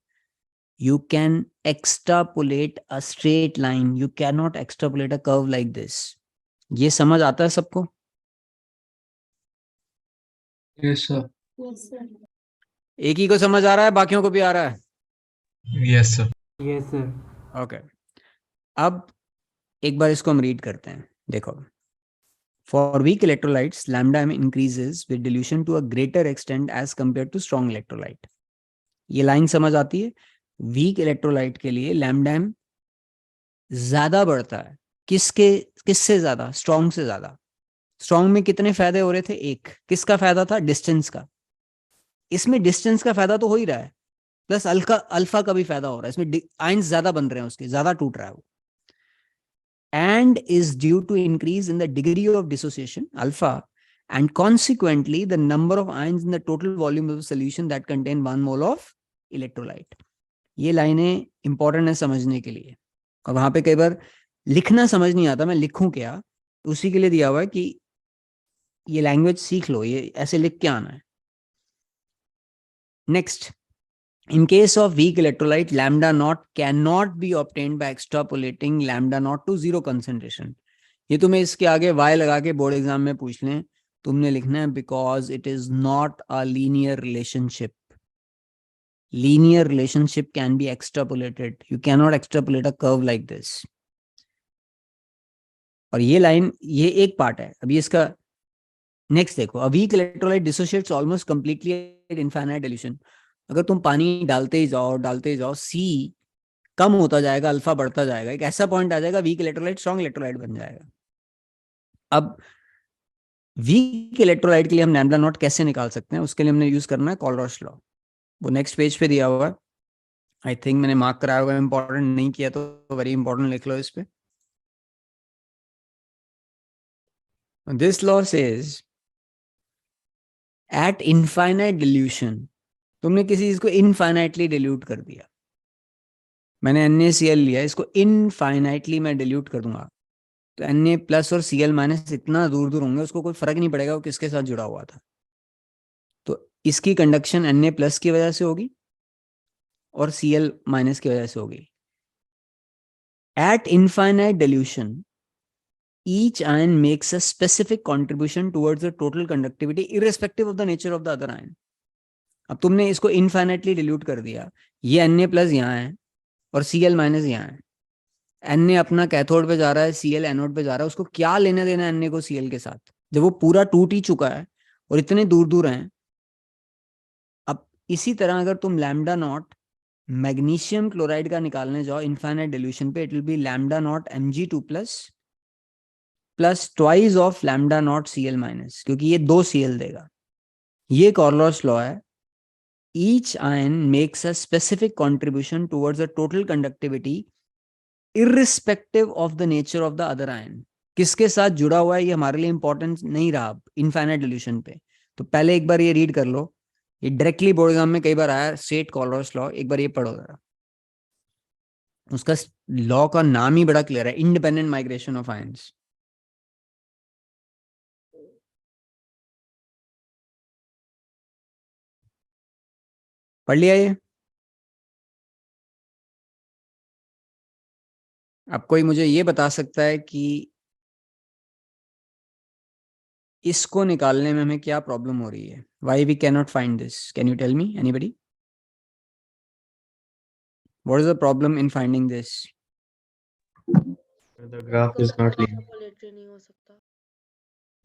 you can extrapolate a straight line, you cannot extrapolate a curve like this. ये समझ आता है सबको? Yes, sir. एक ही को समझ आ रहा है, बाकियों को भी आ रहा है? Yes, sir. Yes, sir. Okay अब एक बार इसको हम रीड करते हैं, देखो। For weak electrolytes, lambda m increases with dilution to a greater extent as compared to strong electrolyte. ये लाइन समझ आती है? वीक इलेक्ट्रोलाइट के लिए लैम्डा एम ज्यादा बढ़ता है, किससे ज्यादा? स्ट्रॉन्ग से ज्यादा। स्ट्रॉन्ग में कितने फायदे हो रहे थे? एक। किसका फायदा था? डिस्टेंस का। इसमें डिस्टेंस का फायदा तो हो ही रहा है, प्लस अल्फा का भी फायदा हो रहा है, इसमें आयंस ज्यादा बन रहे हैं, उसके ज्यादा टूट रहा है वो, and is due to increase in the degree of dissociation alpha and consequently the number of ions in the total volume of the solution that contain 1 mole of electrolyte. ये लाइनें इंपॉर्टेंट है समझने के लिए, और वहां पे कई बार लिखना समझ नहीं आता, मैं लिखूं क्या, उसी के लिए दिया हुआ है कि ये लैंग्वेज सीख लो, ये ऐसे लिख के आना है. Next, in case of weak electrolyte, lambda naught cannot be obtained by extrapolating lambda naught to zero concentration. ये तुम्हें इसके आगे y लगा के बोर्ड एग्जाम में पूछ लें, तुमने लिखना है because it is not a linear relationship. Linear relationship can be extrapolated. You cannot extrapolate a curve like this. और ये लाइन, ये एक पार्ट है. अभी इसका नेक्स्ट देखो, a weak electrolyte dissociates almost completely at infinite dilution. अगर तुम पानी डालते ही जाओ, सी कम होता जाएगा, अल्फा बढ़ता जाएगा, एक ऐसा पॉइंट आ जाएगा वीक इलेक्ट्रोलाइट स्ट्रॉन्ग इलेक्ट्रोलाइट बन जाएगा. अब वीक इलेक्ट्रोलाइट के लिए हम लैम्ब्डा नॉट कैसे निकाल सकते हैं, उसके लिए हमने यूज करना है कॉलरॉस लॉ. वो नेक्स्ट पेज पे दिया हुआ है, आई थिंक मैंने मार्क कराया होगा, इंपॉर्टेंट नहीं किया तो वेरी इंपॉर्टेंट लिख लो इस पे. This law says at infinite dilution, तुमने किसी चीज को इनफाइनाइटली डिल्यूट कर दिया. मैंने NaCl लिया, इसको इनफाइनाइटली मैं डिल्यूट कर दूंगा, तो Na प्लस और Cl माइनस इतना दूर दूर होंगे, उसको कोई फर्क नहीं पड़ेगा वो किसके साथ जुड़ा हुआ था. तो इसकी कंडक्शन Na प्लस की वजह से होगी और Cl माइनस की वजह से होगी. At infinite dilution each ion makes a specific contribution towards the total conductivity irrespective of the nature of the other ion. अब तुमने इसको इनफाइनाइटली डिल्यूट कर दिया, ये Na प्लस यहाँ है और Cl माइनस यहाँ है. Na अपना कैथोड पे जा रहा है, Cl एनोड पे जा रहा है, उसको क्या लेना देना है Na को Cl के साथ, जब वो पूरा टूट ही चुका है और इतने दूर दूर हैं. अब इसी तरह अगर तुम लैम्डा नॉट मैग्नीशियम क्लोराइड का निकालने जाओ इनफाइनाइट डिल्यूशन पे, it will be lambda naught Mg2 plus twice of lambda naught Cl minus, क्योंकि ये 2 Cl देगा. ये कॉरलॉस लॉ है. Each ion makes a specific contribution towards the total conductivity irrespective of the nature of the other ion. किसके साथ जुड़ा हुआ है ये हमारे लिए इंपॉर्टेंट नहीं रहा इनफाइनाइट डिल्यूशन पे. तो पहले एक बार ये रीड कर लो, ये डायरेक्टली बोर्ड एग्जाम में कई बार आया, स्ट्रेट कॉलरॉस लॉ. एक बार ये पढ़ो जरा, उसका लॉ का नाम ही बड़ा क्लियर है, इंडिपेंडेंट माइग्रेशन ऑफ आयंस. पढ़ लिया ये? अब कोई मुझे ये बता सकता है कि इसको निकालने में हमें क्या प्रॉब्लम हो रही है? Why we cannot find this? Can you tell me, anybody? What is the problem in finding this? The graph is not linear. extrapolatory नहीं हो सकता.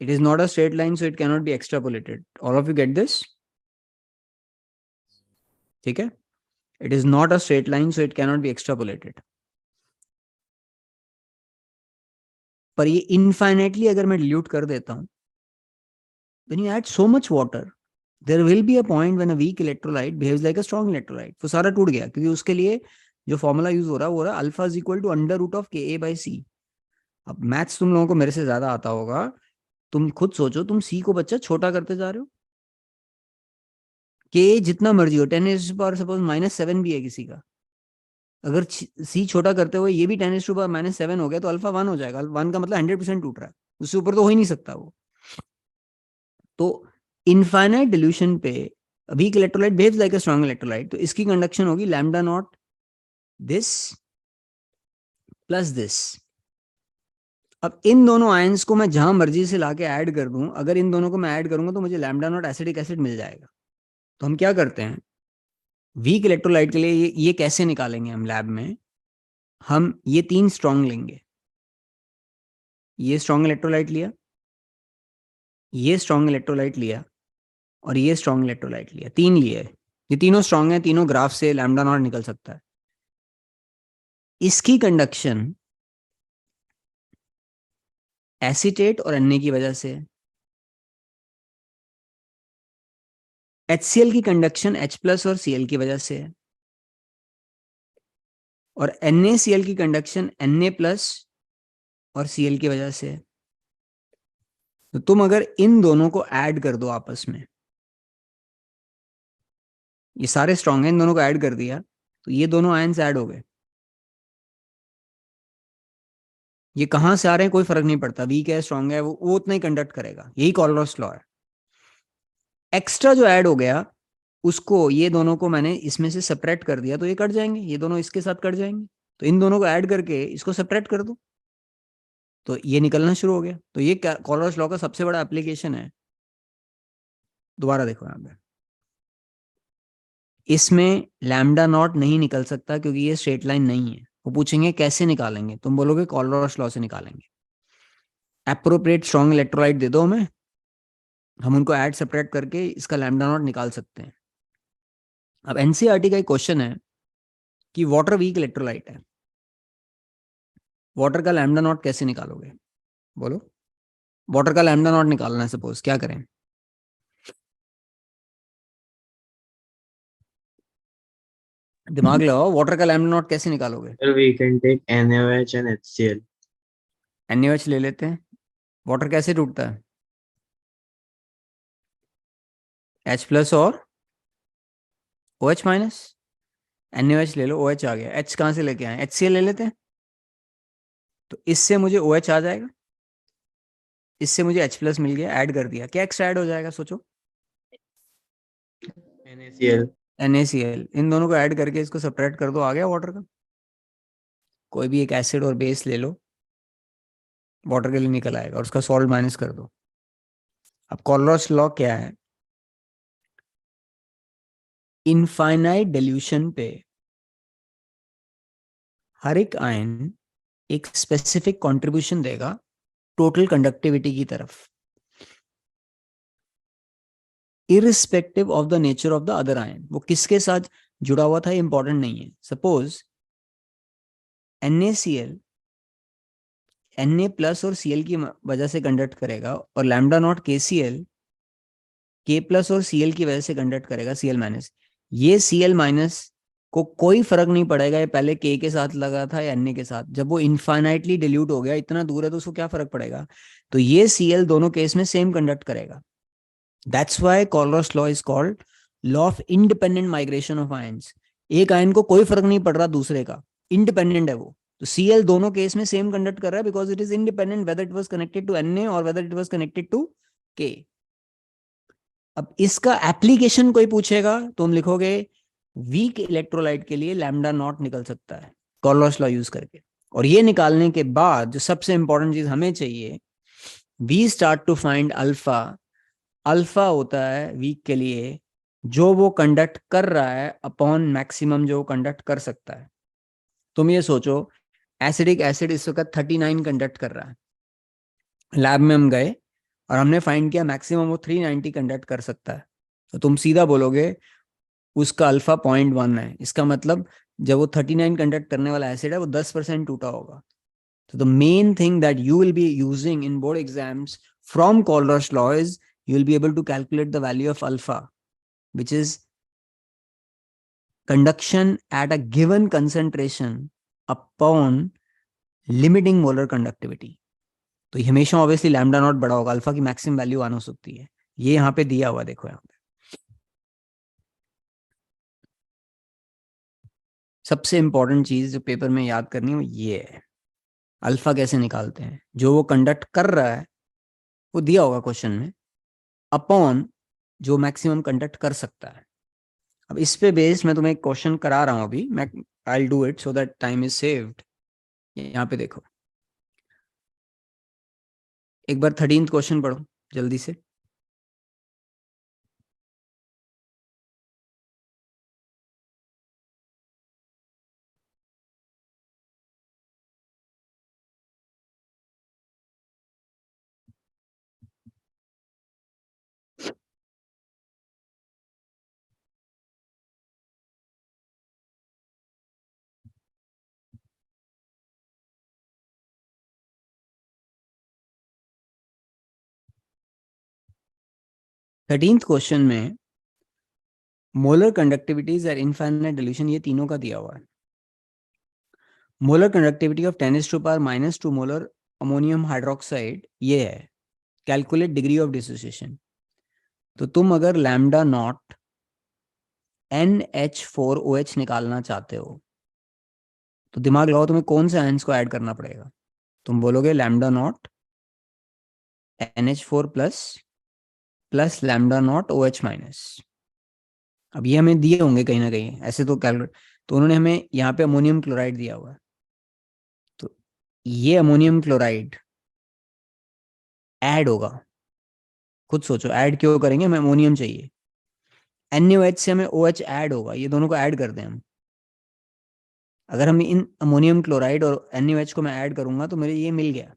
It is not a straight line, so it cannot be extrapolated. All of you get this? ठीक है? It is not a straight line, so it cannot be extrapolated. पर ये infinitely अगर मैं dilute कर देता हूं, when you add so much water, there will be a point when a weak electrolyte behaves like a strong electrolyte. तो सारा टूट गया, क्योंकि उसके लिए जो फॉर्मूला यूज हो रहा है वो रहा alpha is equal to under root of Ka/C. अब मैथ्स तुम लोगों को मेरे से ज्यादा आता होगा, तुम खुद सोचो, तुम सी को बच्चा छोटा करते जा रहे हो. के जितना मर्जी हो, 10⁻⁻⁷ -7 भी है किसी का, अगर सी छोटा करते हुए ये भी 10⁻⁻⁷ हो गया तो अल्फा 1 हो जाएगा. 1 का मतलब 100% टूट रहा है, उससे ऊपर तो हो ही नहीं सकता वो. तो इनफाइनाइट डिल्यूशन पे वीक इलेक्ट्रोलाइट बिहेव्स लाइक अ स्ट्रॉन्ग इलेक्ट्रोलाइट, तो इसकी कंडक्शन होगी lambda naught this plus this. अब इन दोनों आयंस को मैं जहां मर्जी से लाके ऐड कर दूं, अगर इन दोनों को मैं ऐड करूंगा तो मुझे लैम्डा नॉट एसिडिक एसिड मिल जाएगा. तो हम क्या करते हैं, वीक इलेक्ट्रोलाइट के लिए ये कैसे निकालेंगे हम लैब में, हम ये 3 स्ट्रॉन्ग लेंगे. ये स्ट्रॉन्ग इलेक्ट्रोलाइट लिया, ये स्ट्रॉन्ग इलेक्ट्रोलाइट लिया और ये स्ट्रॉन्ग इलेक्ट्रोलाइट लिया. 3 लिए, ये तीनों स्ट्रॉन्ग है, तीनों ग्राफ से लैम्डा नॉट निकल सकता है. इसकी कंडक्शन एसीटेट और Na की वजह से, HCl की कंडक्शन H प्लस और Cl की वजह से, और NaCl की कंडक्शन Na प्लस और Cl की वजह से. तो तुम अगर इन दोनों को ऐड कर दो आपस में, ये सारे स्ट्रॉन्ग है, इन दोनों को ऐड कर दिया तो ये दोनों आयंस ऐड हो गए। ये कहां से आ रहे हैं कोई फर्क नहीं पड़ता, वीक है स्ट्रॉन्ग है, वो उतना ही कंडक्ट करेगा, यही कॉलरॉस लॉ है। एक्स्ट्रा जो ऐड हो गया उसको, ये दोनों को मैंने इसमें से सेपरेट कर दिया तो ये कट जाएंगे, ये दोनों इसके साथ कट जाएंगे, तो इन दोनों को ऐड करके इसको सेपरेट कर दो तो ये निकलना शुरू हो गया। तो ये कॉलरॉस लॉ का सबसे बड़ा एप्लीकेशन है। दोबारा देखो यहाँ पे, इसमें लैम्डा नॉट नहीं निकल सकता क्योंकि ये स्ट्रेट लाइन नहीं है। वो पूछेंगे कैसे निकालेंगे, तुम बोलोगे कॉलरॉस लॉ से निकालेंगे। एप्रोप्रिएट स्ट्रॉन्ग इलेक्ट्रोलाइट दे दो हमें, हम उनको ऐड सेपरेट करके इसका लैम्डा नॉट निकाल सकते हैं। अब एनसीईआरटी का एक क्वेश्चन है कि वाटर वीक इलेक्ट्रोलाइट है, वाटर का लैम्डा नॉट कैसे निकालोगे? बोलो, वाटर का लैम्डा नॉट निकालना है सपोज, क्या करें? दिमाग लगाओ, वाटर का लैम्डा नॉट कैसे निकालोगे? Sir, we can take NaOH and HCl. NaOH ले लेते हैं। वाटर कैसे टूटता है? H प्लस और OH माइनस। NaOH ले लो, OH आ गया, H कहाँ से लेके आए? HCl ले लेते हैं, तो इससे मुझे OH आ जाएगा, इससे मुझे H प्लस मिल गया, ऐड कर दिया, क्या एक्स्ट्रा ऐड हो जाएगा सोचो? NaCl. NaCl। इन दोनों को ऐड करके इसको सेपरेट कर दो, आ गया वाटर का। कोई भी एक एसिड और बेस ले लो, वाटर के लिए निकल आएगा, और उसका सॉल्ट माइनस कर दो। अब कॉलरॉस लॉ क्या है? इनफाइनाइट डिल्यूशन पे हर एक आयन एक स्पेसिफिक कंट्रीब्यूशन देगा टोटल कंडक्टिविटी की तरफ, irrespective of the nature of the other ion. वो किसके साथ जुड़ा हुआ था इंपॉर्टेंट नहीं है। सपोज NaCl Na प्लस और Cl की वजह से कंडक्ट करेगा, और lambda naught KCl K plus और Cl की वजह से कंडक्ट करेगा Cl माइनस। ये Cl माइनस को कोई फर्क नहीं पड़ेगा ये पहले K के साथ लगा था या Na के साथ, जब वो इनफाइनाइटली डिल्यूट हो गया, इतना दूर है, तो उसको क्या फर्क पड़ेगा? तो ये Cl दोनों केस में सेम कंडक्ट करेगा। That's why Kohlrausch law is called law of independent migration of ions. एक आयन को कोई फर्क नहीं पड़ रहा दूसरे का, इंडिपेंडेंट है वो, तो Cl दोनों केस में सेम कंडक्ट कर रहा है because it is independent whether it was connected to Na और whether it was connected to K। अब इसका एप्लीकेशन कोई पूछेगा तो हम लिखोगे वीक इलेक्ट्रोलाइट के लिए लैम्डा नॉट निकल सकता है कॉलरॉस लॉ यूज करके। और ये निकालने के बाद जो सबसे इंपॉर्टेंट चीज हमें चाहिए, we start to find alpha. Alpha होता है वीक के लिए जो वो कंडक्ट कर रहा है अपॉन मैक्सिमम जो वो कंडक्ट कर सकता है। तुम ये सोचो, एसिडिक एसिड इस वक्त 39 कंडक्ट कर रहा है, लैब में हम गए और हमने फाइंड किया मैक्सिमम वो 390 कंडक्ट कर सकता है, तो तुम सीधा बोलोगे उसका अल्फा 0.1 है। इसका मतलब जब वो 39 कंडक्ट करने वाला एसिड है वो 10% टूटा होगा। तो the main thing that you will be using in board exams from Kohlrausch law is you will be able to calculate the value of alpha, which is conduction at a given concentration upon limiting molar conductivity। तो हमेशा obviously lambda naught बड़ा होगा, alpha की maximum value आना हो सकती है, ये यहाँ पे दिया हुआ देखो। यहाँ पे सबसे इंपॉर्टेंट चीज जो पेपर में याद करनी है वो ये है, अल्फा कैसे निकालते हैं। जो वो कंडक्ट कर रहा है वो दिया होगा क्वेश्चन में, अपॉन जो मैक्सिमम कंडक्ट कर सकता है। अब इस पे बेस्ड मैं तुम्हें एक क्वेश्चन करा रहा हूं अभी, मैं I will do it so that time is saved. यहाँ पे देखो, एक बार 13th क्वेश्चन पढ़ो जल्दी से। थर्टींथ क्वेश्चन में मोलर कंडक्टिविटीज और इनफाइनाइट डिल्यूशन, ये तीनों का दिया हुआ है। Molar conductivity of 10⁻⁻² molar ammonium hydroxide ये है, कैलकुलेट डिग्री ऑफ डिसोसिएशन। तो तुम अगर लैम्डा नॉट NH4OH निकालना चाहते हो तो दिमाग लगाओ तुम्हें कौन से आयंस को ऐड करना पड़ेगा। तुम बोलोगे lambda naught NH4 plus lambda naught OH minus. अब ये हमें दिए होंगे कहीं ना कहीं ऐसे तो कैलकुलेट, तो उन्होंने हमें यहाँ पे अमोनियम क्लोराइड दिया हुआ है, तो ये अमोनियम क्लोराइड ऐड होगा। खुद सोचो ऐड क्यों करेंगे, हमें अमोनियम चाहिए, NaOH से हमें OH ऐड होगा, ये दोनों को ऐड कर दें हम। अगर हम इन अमोनियम क्लोराइड और NaOH को मैं ऐड करूंगा तो मेरे ये मिल गया।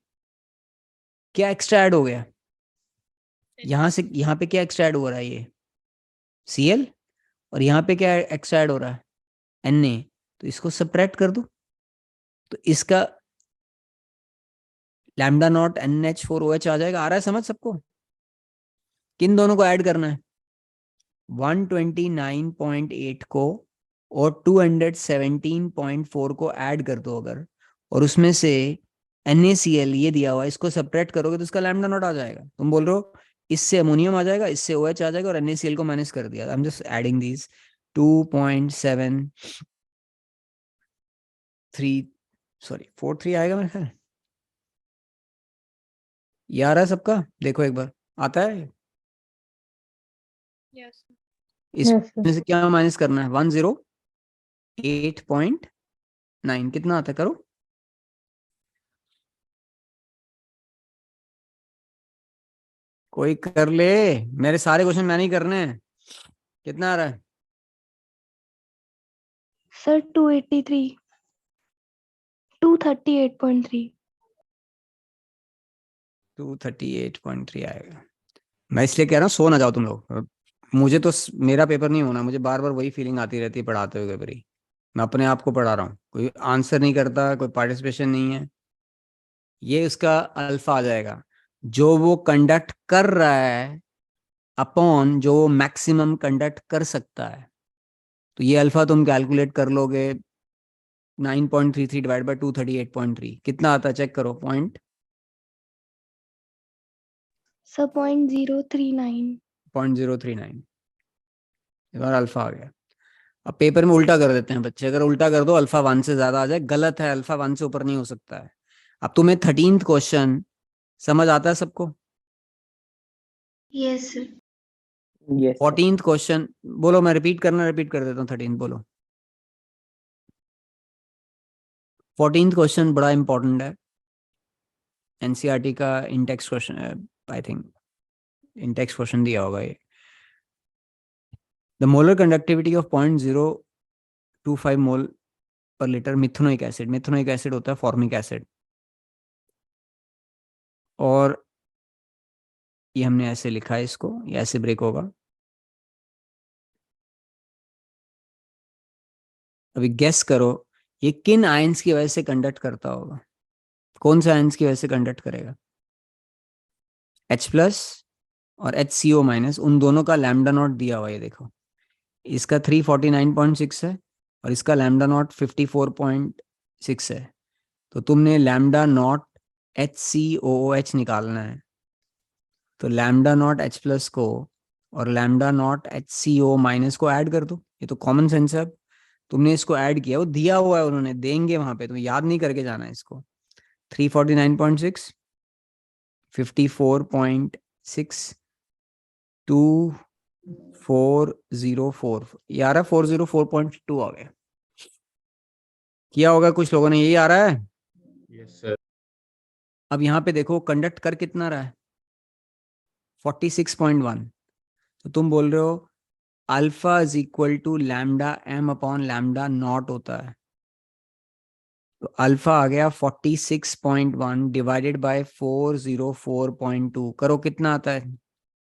क्या एक्स्ट्रा ऐड हो गया यहाँ से, यहाँ पे क्या एक्स्ट्रा ऐड हो रहा है, ये Cl, और यहाँ पे क्या एक्स्ट्रा ऐड हो रहा है Na, तो इसको सब्ट्रैक्ट कर दो। तो इसका लैम्डा नॉट NH4OH आ जाएगा। आ रहा है समझ सबको? किन दोनों को ऐड करना है, 129.8 को और 217.4 को ऐड कर दो अगर, और उसमें से NaCl ये दिया हुआ है, इसको सब्ट्रैक्ट करोगे तो इसका लैम्डा नॉट आ जाएगा। तुम बोल रहे हो इससे अमोनियम आ जाएगा, इससे OH आ जाएगा, और NaCl को माइनस कर दिया। I am just adding these 2.73 sorry 43 आएगा मेरे ख्याल। ये आ रहा है सबका, देखो एक बार आता है। Yes. इसमें से क्या माइनस करना है, 108.9 कितना आता है करो। कोई कर ले, मेरे सारे क्वेश्चन मैंने ही करने हैं। कितना आ रहा है? Sir, 283. 238.3. 238.3 आएगा। मैं इसलिए कह रहा हूँ सो ना जाओ तुम लोग, मुझे तो मेरा पेपर नहीं होना, मुझे बार बार वही फीलिंग आती रहती है पढ़ाते हुए पेपर ही। मैं अपने आप को पढ़ा रहा हूँ, कोई आंसर नहीं करता, कोई पार्टिसिपेशन नहीं है। ये उसका अल्फा आ जाएगा, जो वो कंडक्ट कर रहा है अपॉन जो वो मैक्सिमम कंडक्ट कर सकता है। तो ये अल्फा तुम कैलकुलेट कर लोगे, 9.33 डिवाइड बाय 238.3 कितना आता है चेक करो। Point Sir, 0.039. 0.039 इस बार अल्फा आ गया। अब पेपर में उल्टा कर देते हैं बच्चे, अगर उल्टा कर दो अल्फा 1 से ज्यादा आ जाए, गलत है, अल्फा 1 से ऊपर नहीं हो सकता है। अब तुम्हें 13th क्वेश्चन समझ आता है सबको? Yes, sir. Yes, sir. 14th question बोलो, मैं रिपीट कर देता हूँ 13th बोलो। 14th क्वेश्चन बड़ा इंपॉर्टेंट है, एनसीईआरटी का Intex question, I think Intex question दिया होगा ये। द मोलर कंडक्टिविटी ऑफ 0.025 मोल पर litre methanoic acid, methanoic acid होता है फॉर्मिक एसिड, और ये हमने ऐसे लिखा है इसको, ये ऐसे ब्रेक होगा। अभी गेस करो ये किन आयंस की वजह से कंडक्ट करता होगा, कौन से आयंस की वजह से कंडक्ट करेगा। H+ और HCO माइनस, उन दोनों का लैम्डा नॉट दिया हुआ है, देखो इसका 349.6 है और इसका लैम्डा नॉट 54.6 है। तो तुमने लैम्डा नॉट HCOOH निकालना है, तो लैम्डा नॉट H+ को और लैम्डा नॉट HCO माइनस को ऐड कर दो। ये तो कॉमन सेंस है। अब तुमने इसको ऐड किया, वो दिया हुआ है, उन्होंने देंगे वहां पे, तुम्हें याद नहीं करके जाना है इसको। 349.6 54.6 2404, ये आ रहा है 404.2 आ गया। किया होगा कुछ लोगों ने, यही आ रहा है। Yes, sir. अब यहाँ पे देखो कंडक्ट कर कितना रहा है, 46.1। तो तुम बोल रहे हो alpha is equal to lambda m upon lambda not होता है, तो अल्फा आ गया 46.1 डिवाइडेड बाय 404.2, करो कितना आता है,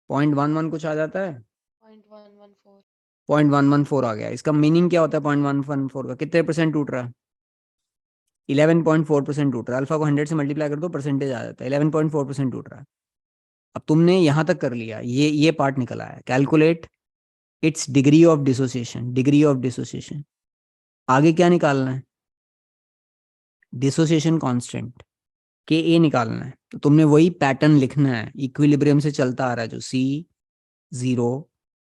0.11 कुछ आ जाता है, 0.114. 0.114 आ गया। इसका मीनिंग क्या होता है 0.114 का, कितने परसेंट टूट रहा है, 11.4% टूट रहा है। अल्फा को 100 से मल्टीप्लाई कर दो, परसेंटेज आ जाता है, 11.4% टूट रहा है। अब तुमने यहां तक कर लिया, ये पार्ट निकला है, calculate its degree of dissociation, degree of dissociation. आगे क्या निकालना है, डिसोसिएशन कांस्टेंट Ka निकालना है। तो तुमने वही पैटर्न लिखना है, इक्विलिब्रियम से चलता आ रहा है जो C 0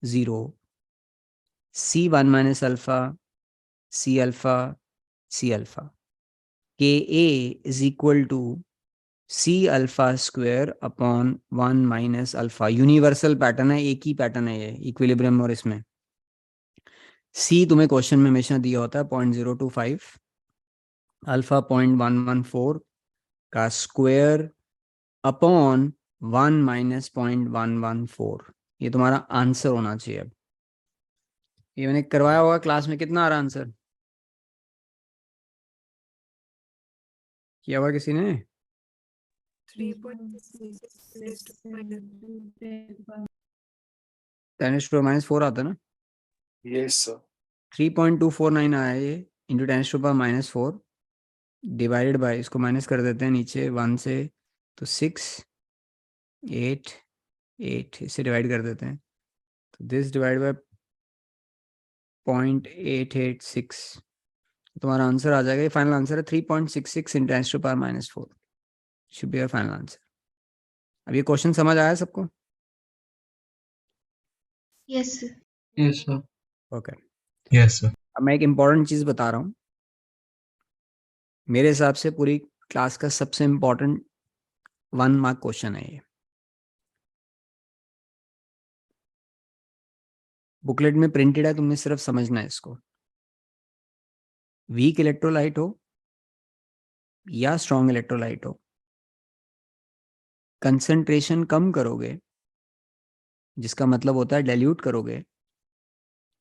0 C1 minus alpha C alpha C alpha Ka is equal to C alpha square upon 1 minus alpha. Universal pattern है, एक ही पैटर्न है ये इक्विलिब्रियम और इसमें। C तुम्हें क्वेश्चन में हमेशा दिया होता है 0.025, अल्फा 0.114 का स्क्वायर अपॉन 1 माइनस 0.114। ये तुम्हारा आंसर होना चाहिए। अब ये मैंने करवाया होगा क्लास में, कितना आ रहा आंसर किया हुआ किसी ने? 10⁻⁻4 आता है ना? Yes, sir. 3.249 आया ये, इंटू 10⁻⁻4 डिवाइडेड बाय, इसको माइनस कर देते हैं नीचे 1 से, तो 6 8 8 इससे डिवाइड कर देते हैं, तो दिस डिवाइड बाय 0.886। तुम्हारा आंसर आ जाएगा, ये फाइनल आंसर है 3.66 × 10⁻⁻4 should be your final answer. अब ये क्वेश्चन समझ आया सबको? Yes, sir. Yes, sir. Okay. Yes, sir. अब मैं एक इम्पॉर्टेंट चीज बता रहा हूँ, मेरे हिसाब से पूरी क्लास का सबसे इम्पोर्टेंट 1 मार्क क्वेश्चन है ये। बुकलेट में प्रिंटेड है, तुमने सिर्फ समझना है इसको। वीक इलेक्ट्रोलाइट हो या स्ट्रॉन्ग इलेक्ट्रोलाइट हो, कंसंट्रेशन कम करोगे, जिसका मतलब होता है डाइल्यूट करोगे,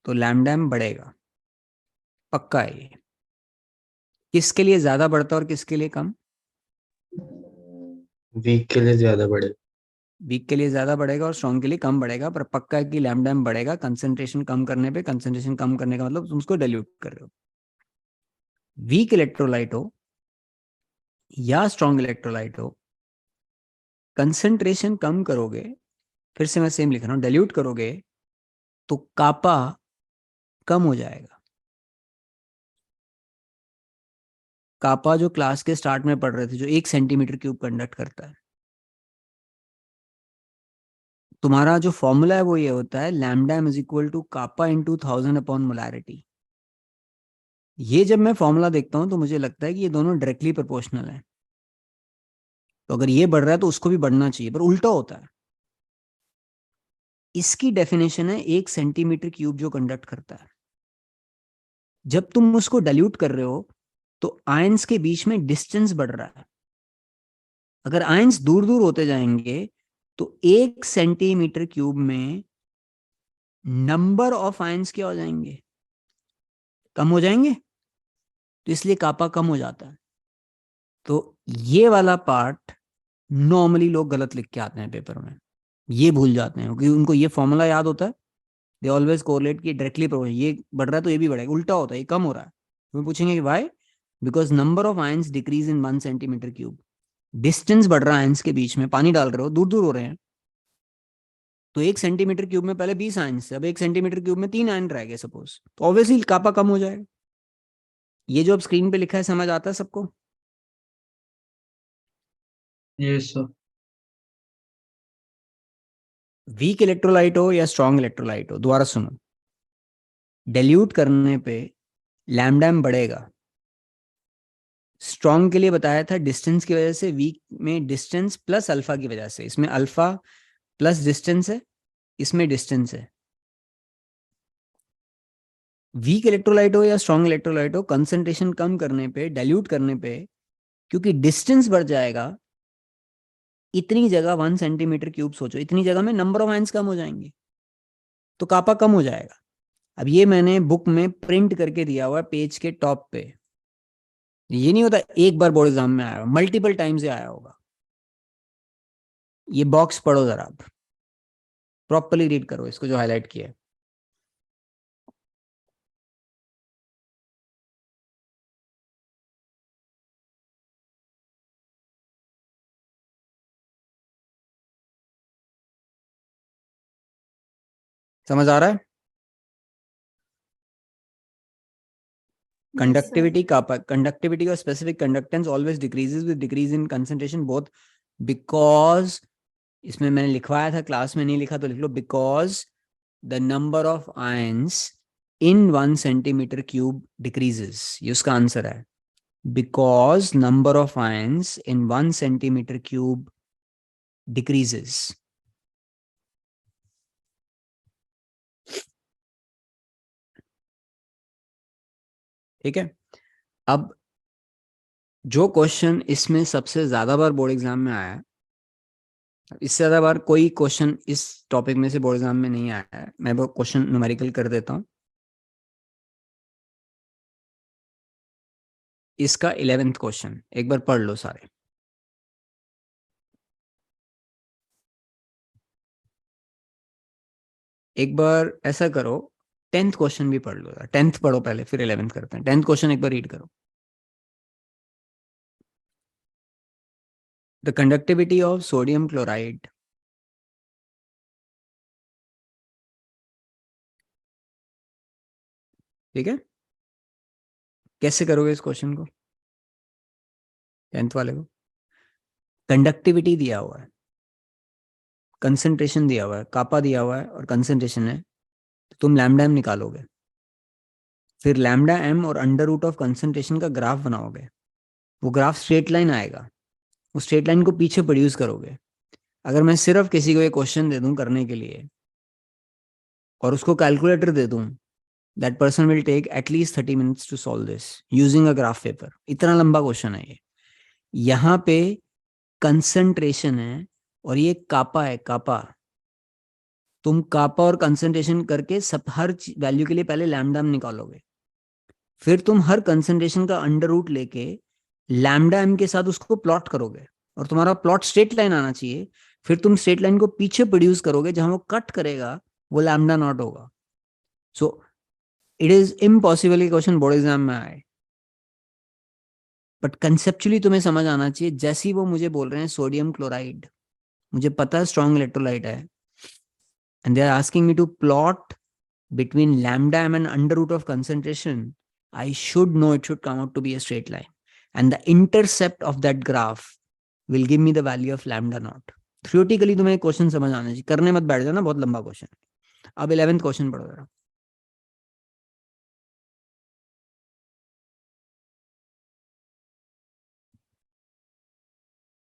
तो लैम्डा बढ़ेगा, पक्का है ये। किसके लिए ज्यादा बढ़ता है और किसके लिए कम? वीक के लिए ज्यादा बढ़े। वीक के लिए ज्यादा बढ़ेगा और स्ट्रॉन्ग के लिए कम बढ़ेगा, पर पक्का है कि लैम्डा बढ़ेगा कंसंट्रेशन कम करने पे। कंसंट्रेशन कम करने का मतलब तुम उसको डाइल्यूट कर रहे हो। वीक इलेक्ट्रोलाइट हो या स्ट्रॉन्ग इलेक्ट्रोलाइट हो, कंसंट्रेशन कम करोगे, फिर से मैं सेम लिख रहा हूं, डाइल्यूट करोगे तो कापा कम हो जाएगा। कापा जो क्लास के स्टार्ट में पढ़ रहे थे, जो 1 सेंटीमीटर क्यूब कंडक्ट करता है, तुम्हारा जो फॉर्मूला है वो ये होता है, lambda is equal to kappa into 1000 upon molarity. ये जब मैं फॉर्मूला देखता हूं तो मुझे लगता है कि ये दोनों डायरेक्टली प्रोपोर्शनल है, तो अगर ये बढ़ रहा है तो उसको भी बढ़ना चाहिए, पर उल्टा होता है। इसकी डेफिनेशन है 1 सेंटीमीटर क्यूब जो कंडक्ट करता है। जब तुम उसको डाइल्यूट कर रहे हो तो आयंस के बीच में डिस्टेंस बढ़ रहा है। अगर आयंस दूर दूर होते जाएंगे तो 1 सेंटीमीटर क्यूब में नंबर ऑफ आयंस क्या हो जाएंगे? कम हो जाएंगे, तो इसलिए कापा कम हो जाता है। तो ये वाला पार्ट नॉर्मली लोग गलत लिख के आते हैं पेपर में, ये भूल जाते हैं क्योंकि उनको ये फॉर्मूला याद होता है। दे ऑलवेज कोरिलेट कि डायरेक्टली ये बढ़ रहा है तो ये भी बढ़ेगा, उल्टा होता है, ये कम हो रहा है। तुम्हें पूछेंगे कि why? Because number of ions decrease in 1 centimetre cube. Distance बढ़ रहा है आयंस के बीच में, पानी डाल रहे हो, दूर दूर हो रहे हैं, तो 1 सेंटीमीटर क्यूब में पहले 20 आयंस थे, अब 1 सेंटीमीटर क्यूब में 3 आयन रह गए सपोज, तो ऑब्वियसली कापा कम हो जाएगा। ये जो अब स्क्रीन पे लिखा है समझ आता है सबको? Yes, sir. वीक इलेक्ट्रोलाइट हो या स्ट्रॉन्ग इलेक्ट्रोलाइट हो, दोबारा सुनो, डाइल्यूट करने पे लैम्डा बढ़ेगा। स्ट्रॉन्ग के लिए बताया था डिस्टेंस की वजह से, वीक में डिस्टेंस प्लस अल्फा की वजह से। इसमें अल्फा प्लस डिस्टेंस है, इसमें डिस्टेंस है। वीक इलेक्ट्रोलाइट हो या स्ट्रॉन्ग इलेक्ट्रोलाइट हो, कंसंट्रेशन कम करने पे, डाइल्यूट करने पे, क्योंकि डिस्टेंस बढ़ जाएगा, इतनी जगह 1 सेंटीमीटर क्यूब सोचो, इतनी जगह में नंबर ऑफ आयंस कम हो जाएंगे, तो कापा कम हो जाएगा। अब ये मैंने बुक में प्रिंट करके दिया हुआ है पेज के टॉप पे। ये नहीं होता एक बार बोर्ड एग्जाम में आया होगा, मल्टीपल टाइम से आया होगा। ये बॉक्स पढ़ो जरा, आप प्रॉपरली रीड करो इसको जो हाईलाइट किया है। समझ आ रहा है? कंडक्टिविटी का कंडक्टिविटी और specific conductance always decreases with decrease in concentration both because, इसमें मैंने लिखवाया था, क्लास में नहीं लिखा तो लिख लो, because the number of ions in 1 cm³ decreases, ये उसका आंसर है, because number of ions in 1 cm³ decreases. ठीक है, अब जो क्वेश्चन इसमें सबसे ज्यादा बार बोर्ड एग्जाम में आया है, इससे ज्यादा बार कोई क्वेश्चन इस टॉपिक में से बोर्ड एग्जाम में नहीं आया है, मैं वो क्वेश्चन न्यूमेरिकल कर देता हूं। इसका 11th क्वेश्चन एक बार पढ़ लो सारे। एक बार ऐसा करो, 10th क्वेश्चन भी पढ़ लो, 10th पढ़ो पहले फिर 11th करते हैं। 10th क्वेश्चन एक बार रीड करो। The conductivity of sodium chloride, ठीक है, कैसे करोगे इस क्वेश्चन को, 10th वाले को? कंडक्टिविटी दिया हुआ है, कंसंट्रेशन दिया हुआ है, कापा दिया हुआ है और कंसंट्रेशन है, तो तुम लैम्डा एम निकालोगे, फिर लैम्डा एम और अंडर रूट ऑफ कंसंट्रेशन का ग्राफ बनाओगे, वो ग्राफ स्ट्रेट लाइन आएगा, उस स्ट्रेट लाइन को पीछे प्रोड्यूस करोगे। अगर मैं सिर्फ किसी को एक क्वेश्चन दे दूं करने के लिए और उसको कैलकुलेटर दे दूं, that person will take at least 30 minutes to solve this using a graph paper. इतना लंबा क्वेश्चन है ये। यहाँ पे कंसंट्रेशन है और ये कापा है, कापा। तुम कापा और कंसंट्रेशन करके सब हर वैल्यू के लिए पहले लैम्डा निकालोगे, फिर तुम हर कंसंट्रेशन का अंडर रूट लेके लैम्डा एम के साथ उसको प्लॉट करोगे और तुम्हारा प्लॉट स्ट्रेट लाइन आना चाहिए। फिर तुम स्ट्रेट लाइन को पीछे प्रोड्यूस करोगे, जहां वो कट करेगा वो लैम्डा नॉट होगा। सो इट इज इम्पॉसिबल कि क्वेश्चन बोर्ड एग्जाम में आए, बट कंसेप्चुअली तुम्हें समझ आना चाहिए। जैसे ही वो मुझे बोल रहे हैं सोडियम क्लोराइड, मुझे पता है स्ट्रॉन्ग इलेक्ट्रोलाइट है, and they are asking me to plot between lambda m and under root of concentration, I should know it should come out to be a straight line. And the intercept of that graph will give me the value of lambda naught. Theoretically तुम्हें question समझ आना चाहिए, करने मत बैठ जाना, बहुत लंबा क्वेश्चन। अब 11th क्वेश्चन पढ़ो जरा।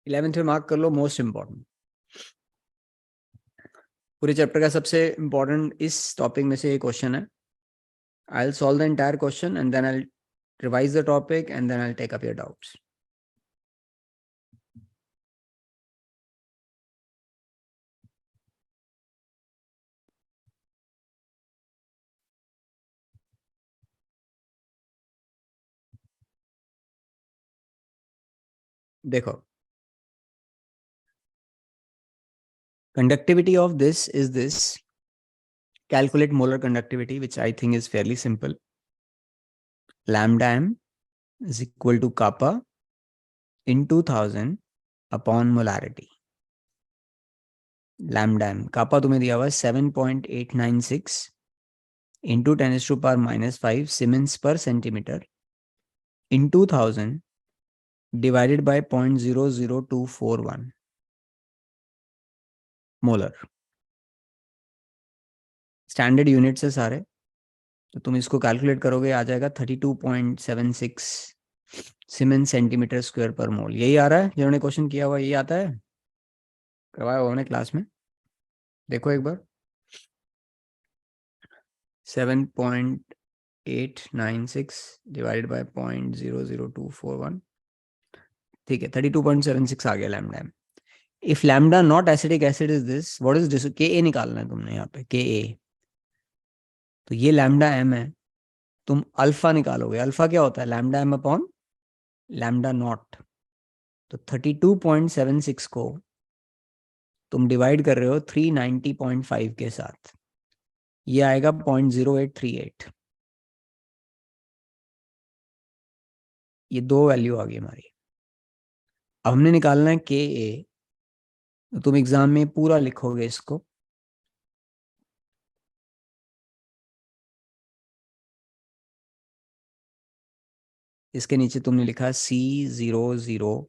11th में मार्क कर लो मोस्ट इंपॉर्टेंट। पूरे चैप्टर का सबसे इंपॉर्टेंट इस टॉपिक में से ये क्वेश्चन है। I'll solve the entire question and then I'll revise the topic and then I'll take up your doubts. देखो, conductivity of this is this. Calculate molar conductivity, which I think is fairly simple. Lambda m is equal to kappa into 1000 upon molarity. Lambda m, kappa तुम्हें दिया हुआ है 7.896 into 10⁻⁻5 Siemens per centimeter into 1000 divided by 0.00241 molar. Standard units है सारे, तो तुम इसको calculate करोगे, आ जाएगा 32.76 सीमेंस सेंटीमीटर स्क्वायर पर मोल। यही आ रहा है, जिन्होंने क्वेश्चन किया हुआ यही आता है, करवाया हुआ हमने क्लास में, देखो एक बार। 7.896 डिवाइडेड बाय 0.00241, ठीक है, 32.76 आ गया lambda m. If lambda not acidic acid is this, what is this? K a निकालना है तुमने यहाँ पे, के ए। तो ये लैम्डा एम है, तुम अल्फा निकालोगे। अल्फा क्या होता है? Lambda m upon lambda not. तो 32.76 को तुम डिवाइड कर रहे हो 390.5 के साथ, ये आएगा 0.0838। ये दो वैल्यू आ गई हमारी। अब हमने निकालना है के ए, तो तुम एग्जाम में पूरा लिखोगे इसको। इसके नीचे तुमने लिखा C00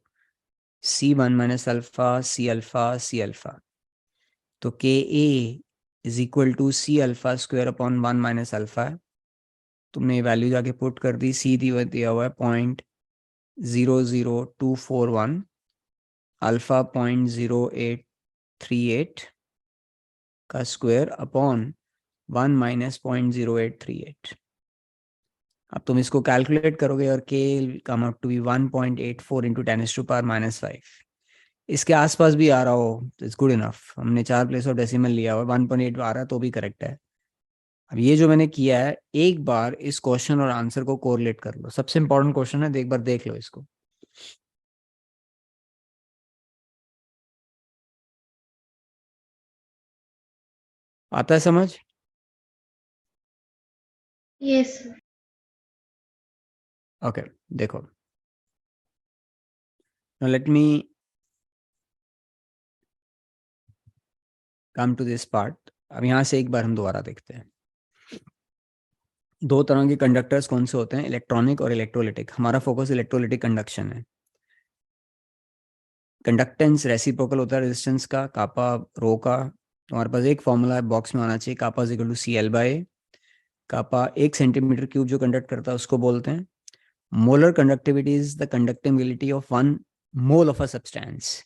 C1 minus alpha C alpha C alpha, तो Ka is equal to C alpha square upon 1 minus alpha है। तुमने ये वैल्यू जाके पुट कर दी, सी दिया हुआ है 0.00241, अल्फा 0.0838 का स्क्वायर अपॉन 1 माइनस 0.0838। अब तुम इसको कैलकुलेट करोगे और K come up to be 1.84 into 10⁻⁻5। इसके आसपास भी आ रहा हो तो इट्स गुड इनफ। हमने 4 प्लेस ऑफ डेसिमल लिया हुआ, 1.8 आ रहा है तो भी करेक्ट है। अब ये जो मैंने किया है, एक बार इस क्वेश्चन और आंसर को कोरिलेट कर लो। सबसे इंपॉर्टेंट क्वेश्चन है, एक बार देख लो इसको। आता है समझ? Yes. ओके देखो, now let me come to this part. अब यहां से एक बार हम दोबारा देखते हैं। दो तरह के कंडक्टर्स कौन से होते हैं, इलेक्ट्रॉनिक और इलेक्ट्रोलिटिक। हमारा फोकस इलेक्ट्रोलिटिक कंडक्शन है। कंडक्टेंस रेसिप्रोकल होता है रेजिस्टेंस का, कापा रो का। तुम्हारे पास एक फॉर्मूला है, बॉक्स में आना चाहिए, kappa is equal to C L by. Kappa 1 centimetre cube जो कंडक्ट करता है उसको बोलते हैं। Molar conductivity is the conductibility of 1 mole of a substance.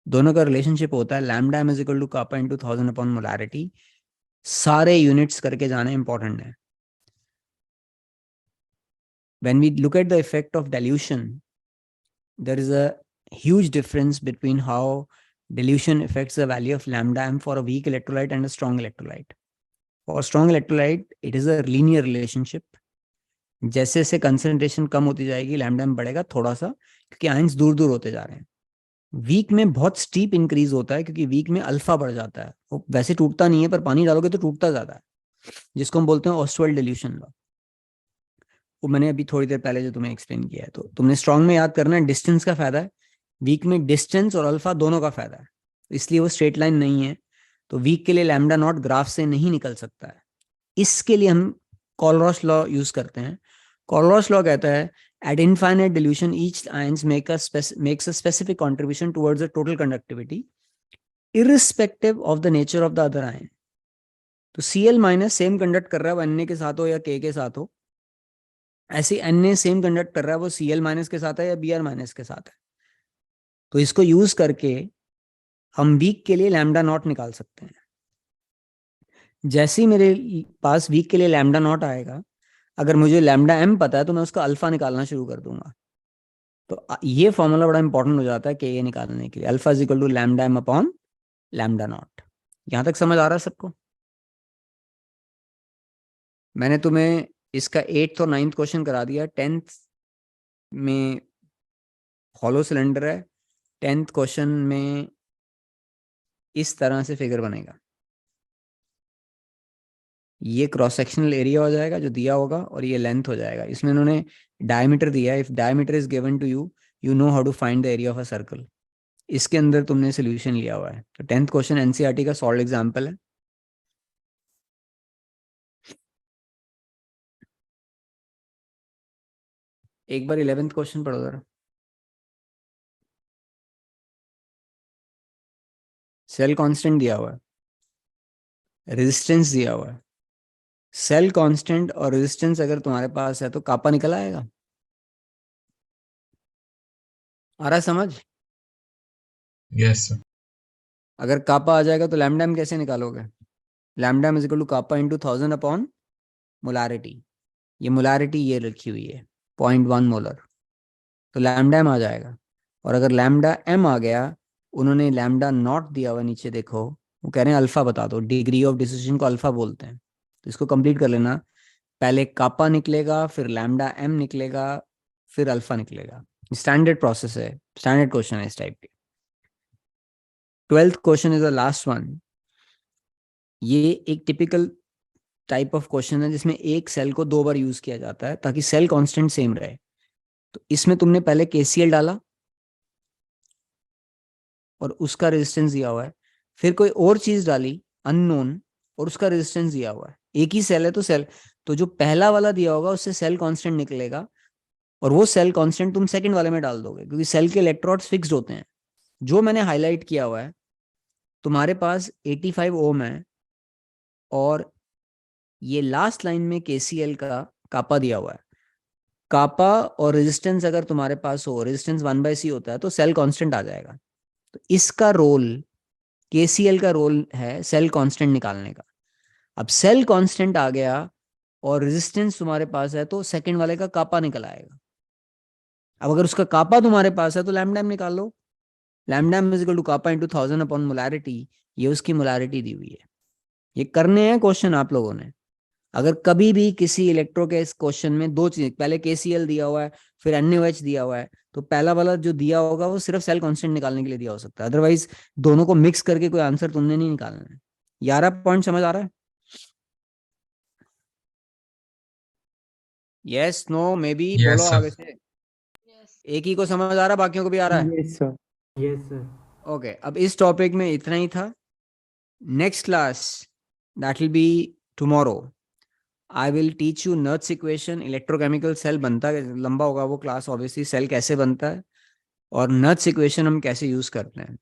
दोनों का रिलेशनशिप होता है lambda m is equal to kappa into 1000 upon molarity. सारे यूनिट्स करके जाना इंपॉर्टेंट है। When we look at the effect of dilution, there is a huge difference between how dilution affects the value of lambda m for a weak electrolyte and a strong electrolyte. For strong electrolyte, it is a linear relationship. जैसे जैसे concentration कम होती जाएगी lambda m बढ़ेगा थोड़ा सा, क्योंकि ions दूर दूर होते जा रहे हैं। वीक में बहुत स्टीप इंक्रीज होता है, क्योंकि वीक में अल्फा बढ़ जाता है। वो वैसे टूटता नहीं है, पर पानी डालोगे तो टूटता ज्यादा है, जिसको हम बोलते हैं ऑस्वाल्ड डिल्यूशन लॉ। वो मैंने अभी थोड़ी देर पहले जो तुम्हें एक्सप्लेन किया है। तो तुमने स्ट्रॉन्ग में याद करना है, डिस्टेंस का फायदा है, वीक में डिस्टेंस और अल्फा दोनों का फायदा है, इसलिए वो स्ट्रेट लाइन नहीं है। तो वीक के लिए लैम्डा नॉट ग्राफ से नहीं निकल सकता है। इसके लिए हम कॉलरॉस लॉ यूज करते हैं। कॉलरॉस लॉ कहता है at infinite dilution each ions makes a specific contribution towards the total conductivity irrespective of the nature of the other ion. तो Cl माइनस सेम कंडक्ट कर रहा है, वो Na के साथ हो या K के साथ हो। ऐसे Na सेम कंडक्ट कर रहा है, वो Cl माइनस के साथ है या Br माइनस के साथ है। तो इसको यूज करके हम वीक के लिए लैम्डा नॉट निकाल सकते हैं। जैसे ही मेरे पास वीक के लिए लैम्डा नॉट आएगा, अगर मुझे लैम्डा m पता है तो मैं उसका अल्फा निकालना शुरू कर दूंगा। तो ये फॉर्मूला बड़ा इंपॉर्टेंट हो जाता है कि ये निकालने के लिए alpha is equal to lambda m upon lambda not. यहां तक समझ आ रहा है सबको? मैंने तुम्हें इसका 8th और 9th क्वेश्चन करा दिया। 10th में हॉलो सिलेंडर है, 10th क्वेश्चन में इस तरह से फिगर बनेगा। ये क्रॉस सेक्शनल एरिया हो जाएगा जो दिया होगा, और ये लेंथ हो जाएगा। इसमें उन्होंने डायमीटर दिया है। If diameter is given to you, you know how to find the area of a circle. इसके अंदर तुमने सोल्यूशन लिया हुआ है। तो 10th क्वेश्चन एनसीईआरटी का सॉल्व एग्जांपल है। एक बार 11th क्वेश्चन पढ़ो जरा। सेल कांस्टेंट दिया हुआ है, रेजिस्टेंस दिया हुआ है। सेल कांस्टेंट और रेजिस्टेंस अगर तुम्हारे पास है तो कापा निकल आएगा। आ रहा है समझ? Yes sir. अगर कापा आ जाएगा तो लैम्डा m कैसे निकालोगे? Lambda m is equal to kappa into 1000 upon molarity. ये मोलारिटी ये रखी हुई है 0.1 मोलर, तो लैम्डा m आ जाएगा। और अगर लैम्डा m आ गया, उन्होंने लैम्डा नॉट दिया हुआ नीचे देखो, वो कह रहे हैं अल्फा बता दो। डिग्री ऑफ डिसोसिएशन को अल्फा बोलते हैं। तो इसको कंप्लीट कर लेना। पहले कापा निकलेगा, फिर लैम्डा m निकलेगा, फिर अल्फा निकलेगा। स्टैंडर्ड प्रोसेस है, स्टैंडर्ड क्वेश्चन है इस टाइप के। 12th question is the last one. ये एक टिपिकल टाइप ऑफ क्वेश्चन है जिसमें एक सेल को 2 बार यूज किया जाता है ताकि सेल कांस्टेंट सेम रहे। तो इसमें तुमने पहले KCl डाला और उसका रेजिस्टेंस दिया हुआ है, फिर कोई और चीज डाली अननोन और उसका रेजिस्टेंस दिया हुआ है। एक ही सेल है तो सेल, तो जो पहला वाला दिया होगा उससे सेल कांस्टेंट निकलेगा, और वो सेल कांस्टेंट तुम सेकंड वाले में डाल दोगे, क्योंकि सेल के इलेक्ट्रोड्स फिक्स्ड होते हैं। जो मैंने हाईलाइट किया हुआ है, तुम्हारे पास 85 ओम है और ये लास्ट लाइन में KCL का कापा दिया हुआ है। कापा और रेजिस्टेंस अगर तुम्हारे पास हो, रेजिस्टेंस 1/c होता है, तो सेल कांस्टेंट आ जाएगा। तो इसका रोल, KCL का रोल है सेल कांस्टेंट निकालने का। अब सेल कांस्टेंट आ गया और रेजिस्टेंस तुम्हारे पास है, तो सेकंड वाले का कापा निकल आएगा। अब अगर उसका कापा तुम्हारे पास है तो लैम्डा एम निकाल लो। Lambda m is equal to kappa into 1000 upon molarity. ये उसकी मोलैरिटी दी हुई है। ये करने हैं क्वेश्चन आप लोगों ने। अगर कभी भी किसी इलेक्ट्रो के इस क्वेश्चन में दो चीज, पहले KCL दिया हुआ है फिर NaOH दिया हुआ है, तो पहला वाला जो दिया होगा वो सिर्फ सेल कांस्टेंट निकालने के लिए दिया हो सकता है, अदरवाइज दोनों को मिक्स करके कोई आंसर तुमने नहीं निकालना है। 11 पॉइंट समझ आ रहा है? यस, नो, मे बी, बोलो Yes, sir. आगे से। Yes. एक ही को समझ आ रहा है, बाकियों को भी आ रहा है? Yes, sir. Yes, sir. Okay, अब इस टॉपिक में इतना ही था। Next class, that will be tomorrow, I will teach you Nernst equation. Electrochemical cell बनता है, लंबा होगा वो क्लास ऑब्वियसली, सेल कैसे बनता है और नर्ट्स इक्वेशन हम कैसे यूज करते हैं।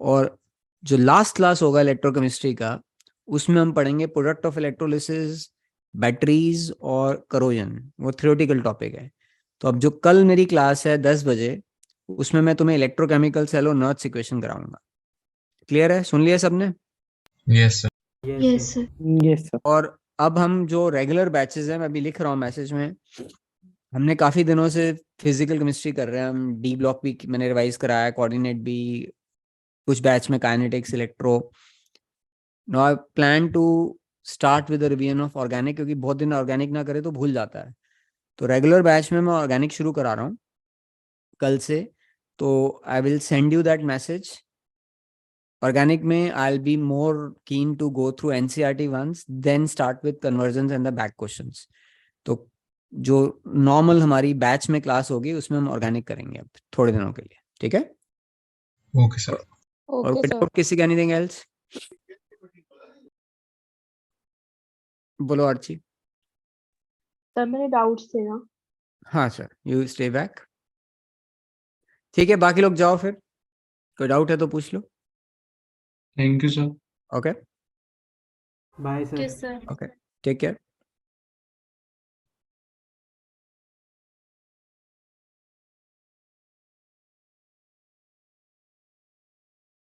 और जो लास्ट क्लास होगा इलेक्ट्रोकेमिस्ट्री का, उसमें हम पढ़ेंगे प्रोडक्ट ऑफ इलेक्ट्रोलिसिस, बैटरीज और करोजन। वो थ्योरेटिकल टॉपिक है। तो अब जो कल मेरी क्लास है 10 बजे, उसमें मैं तुम्हें इलेक्ट्रोकेमिकल सेल और नर्ट्स इक्वेशन कराऊंगा। क्लियर है? सुन लिया सबने? Yes, sir. Yes, sir. Yes, sir. और अब हम जो रेगुलर बैचेस हैं, मैं अभी लिख रहा हूँ मैसेज में, हमने काफी दिनों से फिजिकल केमिस्ट्री कर रहे हैं। हम डी ब्लॉक भी मैंने रिवाइज कराया, कोऑर्डिनेट भी, कुछ बैच में kinetics, electro. Now I plan to start with revision of organic, क्योंकि बहुत दिन ऑर्गेनिक ना करे तो भूल जाता है। तो रेगुलर बैच में मैं ऑर्गेनिक शुरू करा रहा हूँ कल से। तो I will send you that message. Organic में I will be more keen to go through NCERT once, then start with conversion and the back questions. तो जो नॉर्मल हमारी बैच में क्लास होगी उसमें हम ऑर्गेनिक करेंगे अब थोड़े दिनों के लिए, ठीक है? Okay, sir. और Okay, कोई sir. डाउट किसी का, एनीथिंग एल्स? बोलो आर्ची। सर मेरे डाउट्स थे ना। हाँ सर, यू स्टे बैक। ठीक है, बाकी लोग जाओ फिर, कोई डाउट है तो पूछ लो। Thank you, sir. Okay Bye, sir. Okay, sir. Okay, take care.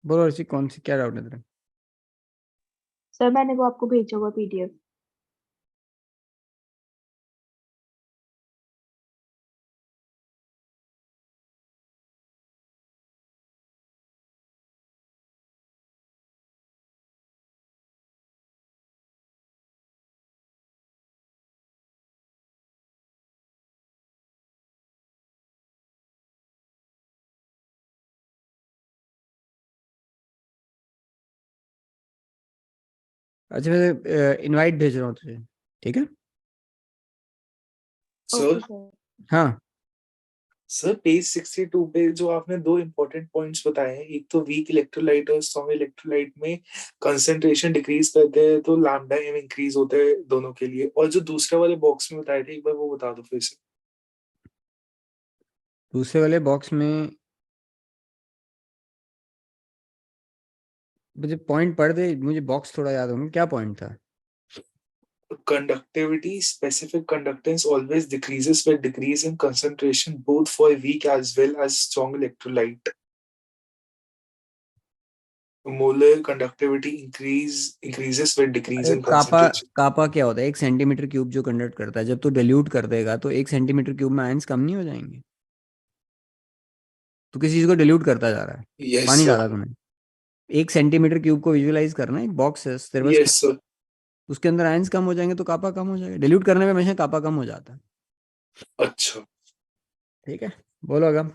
बोलो आर्ची, कौन सी, क्या डाउट है तेरा? सर मैंने वो आपको भेजा हुआ PDF। अच्छा, मैं इनवाइट भेज रहा हूँ तुझे, ठीक है? Okay sir sir. हाँ सर पेज 62 पे जो आपने दो इम्पोर्टेंट पॉइंट्स बताए हैं, एक तो वीक इलेक्ट्रोलाइट और स्ट्रॉन्ग इलेक्ट्रोलाइट में कंसंट्रेशन डिक्रीज करते हैं तो लैम्डा एम इंक्रीज होता है दोनों के लिए, और जो दूसरे वाले बॉक्स में बताए थे एक बार वो बता दो फिर से। दूसरे वाले बॉक्स में मुझे पॉइंट पढ़ दे, मुझे बॉक्स थोड़ा याद होगा, क्या पॉइंट था? Conductivity, specific conductance always decreases with decrease in concentration both for weak as well as strong electrolyte. Molar conductivity increases with decrease अरे in कापा, concentration. कापा क्या होता है? 1 सेंटीमीटर क्यूब जो कंडक्ट करता है, जब तू डिल्यूट कर देगा तो 1 सेंटीमीटर क्यूब में आयंस कम नहीं हो जाएंगे? तू किसी चीज को डिल्यूट करता जा रहा है, Yes पानी sir. डाला तूने। 1 सेंटीमीटर क्यूब को विजुअलाइज करना, एक बॉक्स है तेरे पास, Yes sir. उसके अंदर आयंस कम हो जाएंगे तो कापा कम हो जाएगा। डिल्यूट करने में हमेशा कापा कम हो जाता है, अच्छा। ठीक है? बोलो अगम।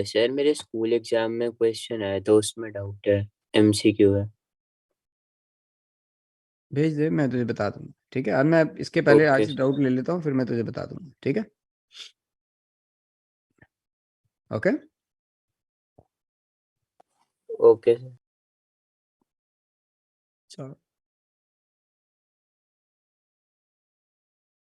सर मेरे स्कूल एग्जाम में क्वेश्चन आया तो उसमें डाउट है, MCQ है। भेज दे, मैं तुझे बता दूंगा, ठीक है? और मैं इसके पहले ओके आज डाउट ले लेता हूँ, फिर मैं तुझे बता दूंगा, ठीक है? Okay okay sir. चलो।